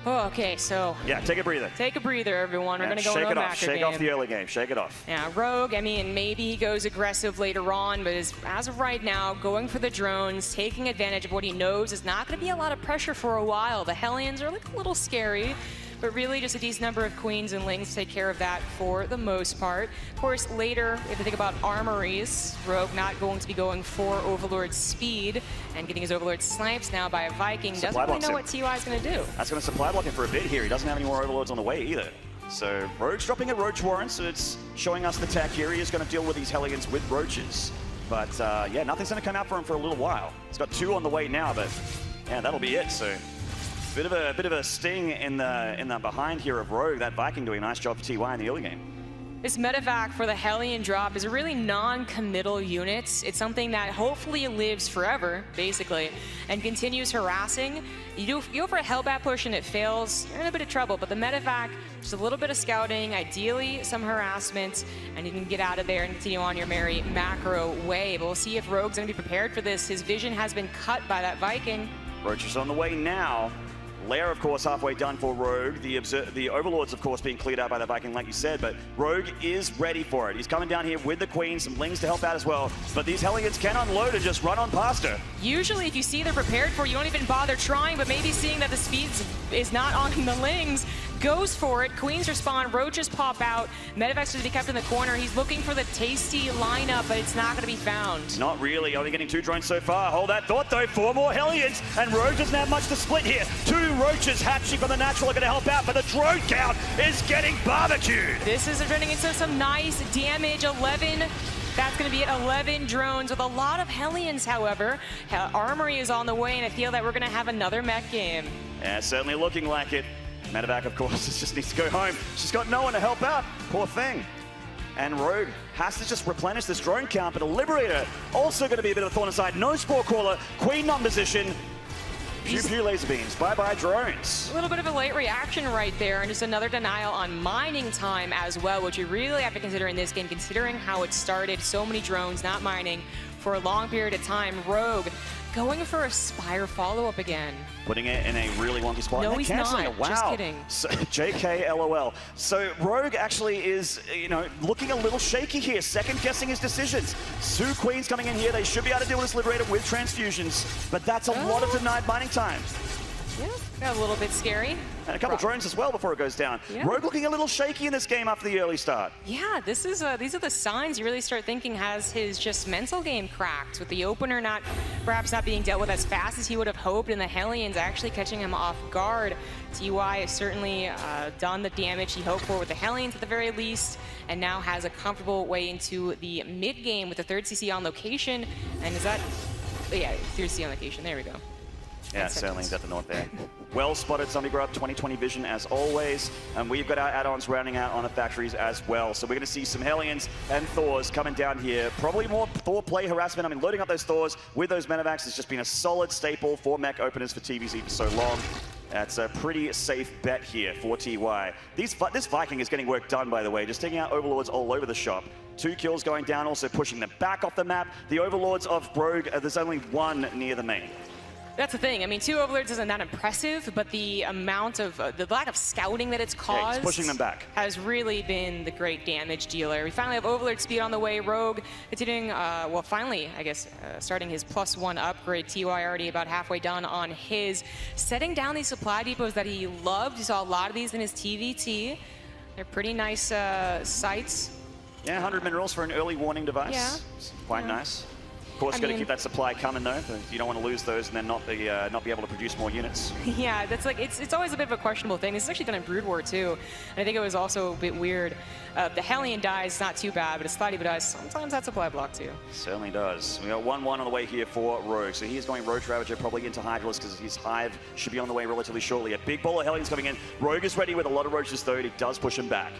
Oh, okay, so... Yeah, take a breather. Take a breather, everyone. We're going to go into a macro game. Shake off the early game. Shake it off. Yeah, Ro4, I mean, maybe he goes aggressive later on, but as of right now, going for the drones, taking advantage of what he knows is not going to be a lot of pressure for a while. The Hellions are like a little scary, but really just a decent number of Queens and Lings to take care of that for the most part. Of course, later, we have to think about armories. Ro4 not going to be going for Overlord speed and getting his Overlord snipes now by a Viking. Doesn't really know what TY is going to do. That's going to supply block him for a bit here. He doesn't have any more Overlords on the way either. So Rogue's dropping a Roach Warren, so it's showing us the tech here. He is going to deal with these Hellions with Roaches. But yeah, nothing's going to come out for him for a little while. He's got 2 on the way now, but yeah, that'll be it. So bit of a sting in the behind here of Ro4. That Viking doing a nice job for TY in the early game. This medevac for the Hellion drop is a really non-committal unit. It's something that hopefully lives forever, basically, and continues harassing. You go for a Hellbat push and it fails, you're in a bit of trouble, but the medevac, just a little bit of scouting, ideally some harassment, and you can get out of there and continue on your merry macro way. But we'll see if Rogue's going to be prepared for this. His vision has been cut by that Viking. Roach is on the way now. Lair, of course, halfway done for Rogue. The Overlords, of course, being cleared out by the Viking, like you said, but Rogue is ready for it. He's coming down here with the Queen, some Lings to help out as well, but these Hellions can unload and just run on past her. Usually, if you see they're prepared for it, you don't even bother trying, but maybe seeing that the speed is not on the Lings, goes for it. Queens respond, Roaches pop out, Medivacs to be kept in the corner. He's looking for the tasty lineup, but it's not going to be found. Not really, only getting 2 drones so far. Hold that thought though, 4 more Hellions, and Rogue doesn't have much to split here. 2 Roaches hatching from the natural are going to help out, but the drone count is getting barbecued. This is turning into some nice damage, 11. That's going to be at 11 drones with a lot of Hellions, however. Armory is on the way, and I feel that we're going to have another mech game. Yeah, certainly looking like it. Medivac, of course, just needs to go home. She's got no one to help out. Poor thing. And Rogue has to just replenish this drone count, but a Liberator also going to be a bit of a thorn inside. No Spore Crawler, Queen not in position. Pew laser beams, bye-bye drones. A little bit of a late reaction right there, and just another denial on mining time as well, which you really have to consider in this game, considering how it started. So many drones not mining for a long period of time. Rogue going for a Spire follow-up again. Putting it in a really wonky spot. No, he's not. It. Wow. Just kidding. So, JK, LOL. So Rogue actually is, looking a little shaky here, second-guessing his decisions. 2 Queens coming in here. They should be able to deal with this Liberator with transfusions, but that's a lot of denied mining time. Yeah, got a little bit scary. And a couple drones as well before it goes down. Yeah. Rogue looking a little shaky in this game after the early start. Yeah, this is these are the signs you really start thinking has his just mental game cracked, with the opener perhaps not being dealt with as fast as he would have hoped, and the Hellions actually catching him off guard. TY has certainly done the damage he hoped for with the Hellions at the very least, and now has a comfortable way into the mid game with the 3rd CC on location. And is that, yeah, 3rd CC on location, there we go. Yeah, certainly at the north there. Well spotted, Zombie Grub, 2020 vision as always. And we've got our add-ons rounding out on the factories as well. So we're going to see some Hellions and Thors coming down here. Probably more Thor play harassment. I mean, loading up those Thors with those Medivacs has just been a solid staple for mech openers for TVZ for so long. That's a pretty safe bet here for TY. This Viking is getting work done, by the way, just taking out Overlords all over the shop. 2 kills going down, also pushing them back off the map. The Overlords of Rogue, there's only 1 near the main. That's the thing. I mean, 2 Overlords isn't that impressive, but the amount of, the lack of scouting that it's caused it's pushing them back. Has really been the great damage dealer. We finally have Overlord speed on the way. Rogue continuing, well, finally, I guess, starting his +1 upgrade. TY already about halfway done on his. Setting down these supply depots that he loved. You saw a lot of these in his TVT. They're pretty nice sites. Yeah, 100 minerals for an early warning device. Yeah. It's quite nice. Of course, got to keep that supply coming though. You don't want to lose those and then not be able to produce more units. Yeah, that's like it's always a bit of a questionable thing. This is actually done in Brood War too, and I think it was also a bit weird. The Hellion dies, not too bad, but a Slidey dies, sometimes that supply block too. Certainly does. We got 1-1 on the way here for Rogue. So he is going Roach Ravager probably into Hydralis because his Hive should be on the way relatively shortly. A big ball of Hellions coming in. Rogue is ready with a lot of Roaches though. He does push him back.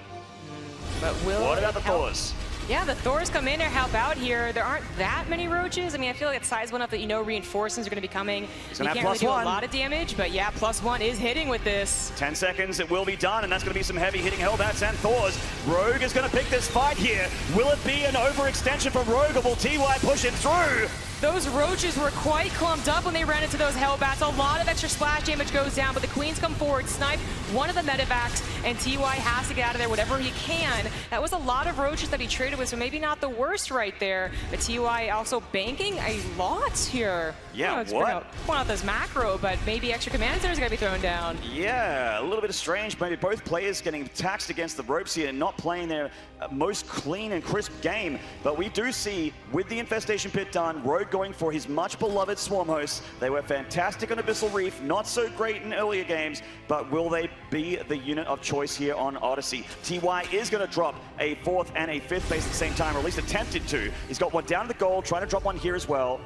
But what about the Thors? Yeah, the Thors come in to help out here. There aren't that many Roaches. I mean, I feel like it's sizable enough that you know reinforcements are going to be coming. You can't really do a lot of damage, but yeah, +1 is hitting with this. 10 seconds, it will be done, and that's going to be some heavy hitting Hellbats and Thors. Rogue is going to pick this fight here. Will it be an overextension from Rogue, or will TY push him through? Those Roaches were quite clumped up when they ran into those Hellbats. A lot of extra splash damage goes down, but the Queens come forward, snipe one of the Medivacs, and TY has to get out of there whatever he can. That was a lot of Roaches that he traded with, so maybe not the worst right there. But TY also banking a lot here. Yeah, point out this macro, but maybe extra command centers are going to be thrown down. Yeah, a little bit of strange. Maybe both players getting taxed against the ropes here and not playing their most clean and crisp game. But we do see, with the Infestation Pit done, Rogue going for his much beloved Swarm Hosts. They were fantastic on Abyssal Reef, not so great in earlier games, but will they be the unit of choice here on Odyssey? TY is going to drop a 4th and a 5th base at the same time, or at least attempted to. He's got one down to the gold, trying to drop one here as well.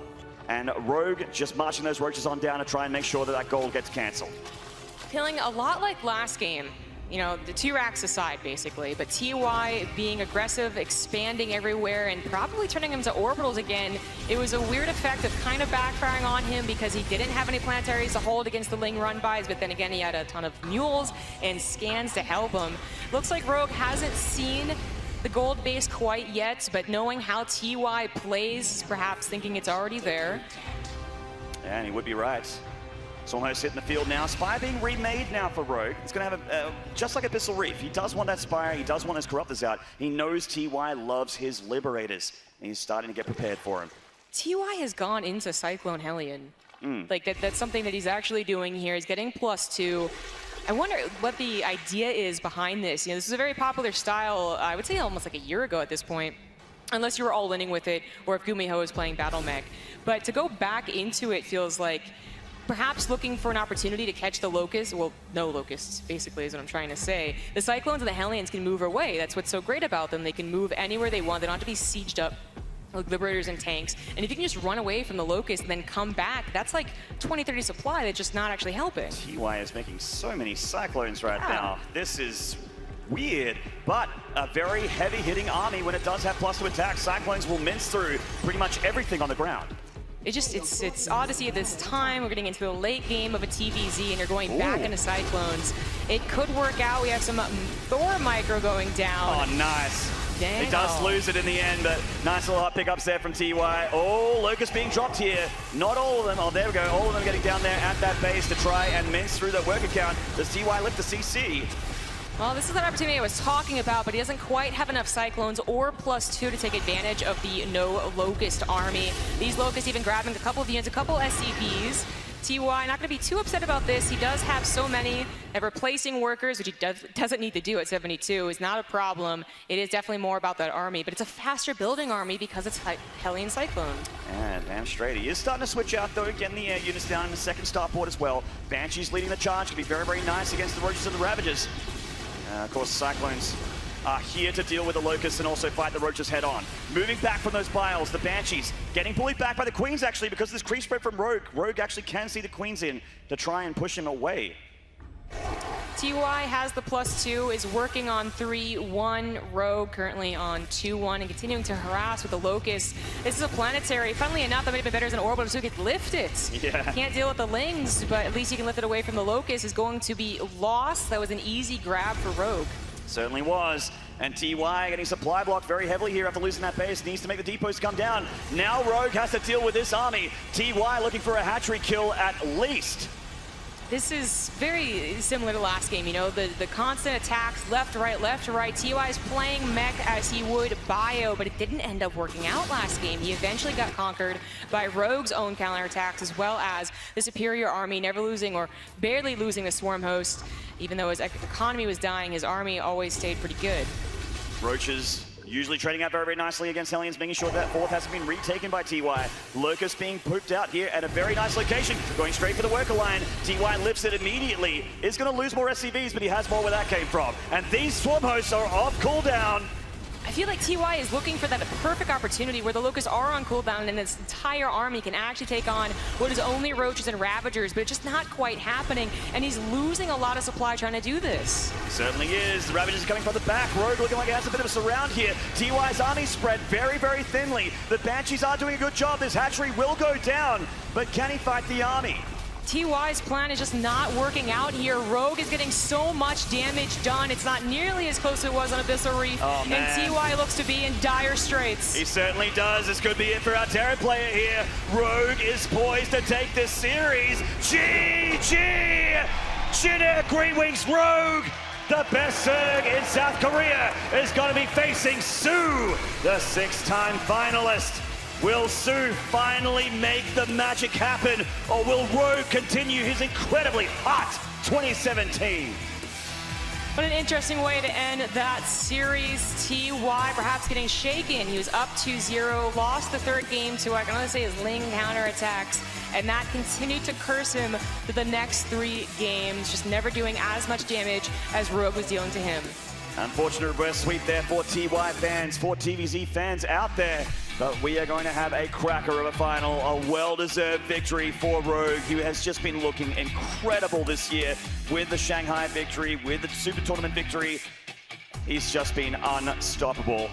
And Rogue just marching those Roaches on down to try and make sure that that gold gets cancelled. Feeling a lot like last game. You know, the 2 racks aside, basically, but TY being aggressive, expanding everywhere, and probably turning him to orbitals again. It was a weird effect of kind of backfiring on him because he didn't have any planetaries to hold against the Ling run-bys, but then again, he had a ton of mules and scans to help him. Looks like Rogue hasn't seen the gold base quite yet, but knowing how TY plays, perhaps thinking it's already there. Yeah, and he would be right. It's almost hitting the field now. Spire being remade now for Rogue. It's going to have just like Abyssal Reef. He does want that Spire. He does want his Corruptors out. He knows TY loves his Liberators. And he's starting to get prepared for him. TY has gone into Cyclone Hellion. Like that's something that he's actually doing here. He's getting +2. I wonder what the idea is behind this. You know, this is a very popular style, I would say almost like a year ago at this point. Unless you were all-inning with it, or if Gumiho is playing Battle Mech. But to go back into it feels like perhaps looking for an opportunity to catch the Locusts. Well, no Locusts, basically, is what I'm trying to say. The Cyclones and the Hellions can move away. That's what's so great about them. They can move anywhere they want. They don't have to be sieged up like Liberators and tanks. And if you can just run away from the Locust and then come back, that's like 20-30 supply that's just not actually helping. TY is making so many Cyclones right now. This is weird, but a very heavy-hitting army when it does have +2 attack. Cyclones will mince through pretty much everything on the ground. It's odd to see at this time. We're getting into the late game of a TVZ and you're going back into Cyclones. It could work out. We have some Thor micro going down. Oh, nice. Dang. He does lose it in the end, but nice little hot pickups there from TY. Oh, Locust being dropped here. Not all of them. Oh, there we go. All of them getting down there at that base to try and mince through that work account. Does TY lift the CC? Well, this is that opportunity I was talking about, but he doesn't quite have enough Cyclones or +2 to take advantage of the no Locust army. These Locusts even grabbing a couple of units, a couple SCVs. TY not going to be too upset about this. He does have so many that replacing workers, which he doesn't need to do at 72, is not a problem. It is definitely more about that army, but it's a faster building army because it's Hellion Cyclone. And damn straight. He is starting to switch out, though, getting the air units down in the second starport as well. Banshee's leading the charge. Can be very, very nice against the Roaches and the Ravagers. Of course, Cyclones are here to deal with the Locusts and also fight the Roaches head on. Moving back from those Biles, the Banshees getting bullied back by the Queens, actually, because this creep spread from Rogue. Rogue actually can see the Queens in to try and push him away. TY has the +2, is working on 3-1. Rogue currently on 2-1 and continuing to harass with the Locust. This is a planetary. Funnily enough, that might have been better as an orbital so he could lift it. Yeah. Can't deal with the Lings, but at least he can lift it away from the Locust. Is going to be lost. That was an easy grab for Rogue. Certainly was. And TY getting supply blocked very heavily here after losing that base. Needs to make the depots come down. Now Rogue has to deal with this army. TY looking for a hatchery kill at least. This is very similar to last game, you know, the constant attacks left to right. TY is playing mech as he would bio, but it didn't end up working out last game. He eventually got conquered by Rogue's own counterattacks as well as the superior army, never losing or barely losing the Swarm Host. Even though his economy was dying, his army always stayed pretty good. Roaches usually trading out very, very nicely against Hellions, making sure that fourth hasn't been retaken by TY. Locust being pooped out here at a very nice location, going straight for the worker line. TY lifts it immediately. Is going to lose more SCVs, but he has more where that came from. And these Swarm Hosts are off cooldown. I feel like TY is looking for that perfect opportunity where the Locusts are on cooldown and this entire army can actually take on what is only Roaches and Ravagers, but it's just not quite happening, and he's losing a lot of supply trying to do this. He certainly is. The Ravagers are coming from the back. Rogue looking like he has a bit of a surround here. TY's army spread very, very thinly. The Banshees are doing a good job. This hatchery will go down, but can he fight the army? TY's plan is just not working out here. Rogue is getting so much damage done. It's not nearly as close as it was on Abyssal Reef. Oh, and TY looks to be in dire straits. He certainly does. This could be it for our Terran player here. Rogue is poised to take this series. GG! Chinook Green Wings Rogue, the best Zerg in South Korea, is going to be facing Sue, the 6-time finalist. Will Sue finally make the magic happen, or will Rogue continue his incredibly hot 2017? What an interesting way to end that series. TY perhaps getting shaken. He was up 2-0, lost the third game to, I can only say, his Ling counterattacks, and that continued to curse him for the next 3 games, just never doing as much damage as Rogue was dealing to him. Unfortunate reverse sweep there for TY fans, for TVZ fans out there. But we are going to have a cracker of a final, a well-deserved victory for Rogue, who has just been looking incredible this year with the Shanghai victory, with the Super Tournament victory. He's just been unstoppable.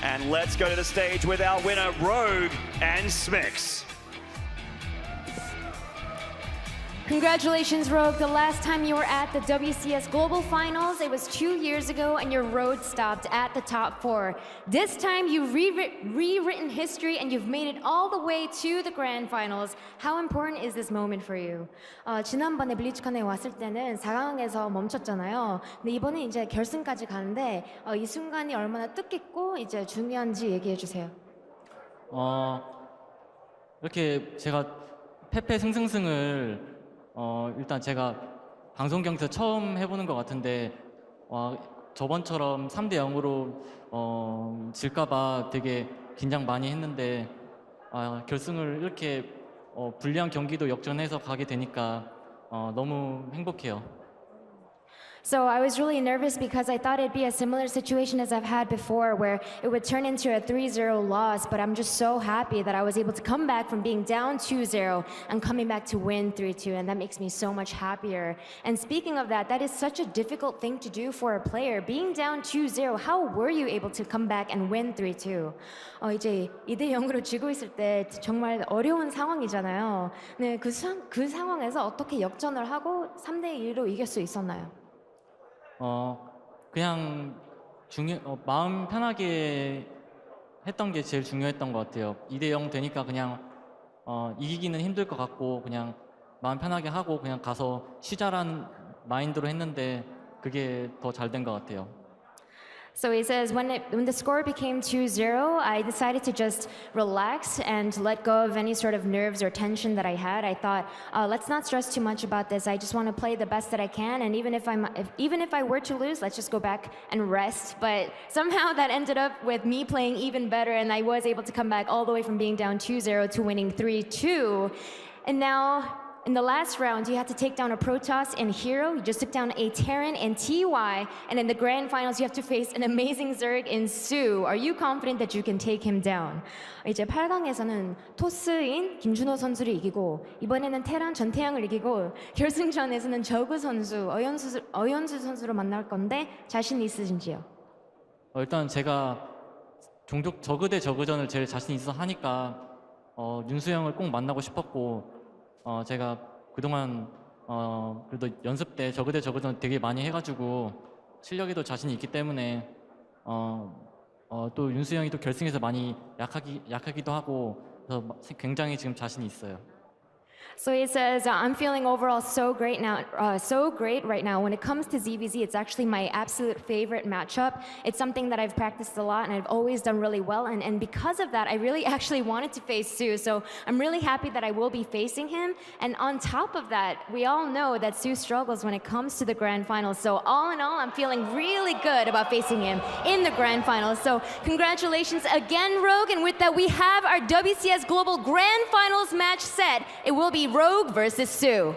And let's go to the stage with our winner, Rogue and Smix. Congratulations, Rogue. The last time you were at the WCS Global Finals, it was 2 years ago, and your road stopped at the top 4. This time, you've rewritten history, and you've made it all the way to the Grand Finals. How important is this moment for you? 지난번에 블리츠컨에 왔을 때는 4강에서 멈췄잖아요. 근데 이번에 이제 결승까지 가는데 이 순간이 얼마나 뜻깊고 이제 중요한지 얘기해 주세요. 이렇게 제가 패패 승승승을 일단 제가 방송 경기에서 처음 해보는 것 같은데 저번처럼 3대 0으로 질까봐 되게 긴장 많이 했는데 결승을 이렇게 불리한 경기도 역전해서 가게 되니까 너무 행복해요. So I was really nervous because I thought it'd be a similar situation as I've had before, where it would turn into a 3-0 loss, but I'm just so happy that I was able to come back from being down 2-0 and coming back to win 3-2, and that makes me so much happier. And speaking of that, that is such a difficult thing to do for a player. Being down 2-0, how were you able to come back and win 3-2? 이제 2대 0으로 지고 있을 때 정말 어려운 상황이잖아요. 네, 그 상황에서 어떻게 역전을 하고 3대 1로 이길 수 있었나요? 그냥 마음 편하게 했던 게 제일 중요했던 것 같아요. 2대 0 되니까 그냥 이기기는 힘들 것 같고 그냥 마음 편하게 하고 그냥 가서 쉬자란 마인드로 했는데 그게 더 잘 된 것 같아요. So he says, when the score became 2-0, I decided to just relax and let go of any sort of nerves or tension that I had. I thought, let's not stress too much about this. I just want to play the best that I can, and even if I were to lose, let's just go back and rest. But somehow that ended up with me playing even better, and I was able to come back all the way from being down 2-0 to winning 3-2. And now, in the last round, you had to take down a Protoss and Hero. You just took down a Terran and TY. And in the grand finals, you have to face an amazing Zerg in Su. Are you confident that you can take him down? 이제 8강에서는 토스인 김준호 선수를 이기고 이번에는 테란 전태양을 이기고 결승전에서는 저그 선수, 어연수 선수로 만날 건데 자신 있으신지요? 일단 제가 종족 저그 대 저그전을 제일 자신 있어 하니까 윤수 형을 꼭 만나고 싶었고 제가 그동안 그래도 연습 때 저그 대 저그전 되게 많이 해가지고 실력에도 자신이 있기 때문에 또 윤수 형이 또 결승에서 많이 약하기도 하고 그래서 굉장히 지금 자신이 있어요. So he says, I'm feeling overall so great right now. When it comes to ZVZ, it's actually my absolute favorite matchup. It's something that I've practiced a lot and I've always done really well. And because of that, I really actually wanted to face Su. So I'm really happy that I will be facing him. And on top of that, we all know that Su struggles when it comes to the grand finals. So all in all, I'm feeling really good about facing him in the grand finals. So congratulations again, Rogue. And with that, we have our WCS Global Grand Finals match set. It will be Rogue versus Su.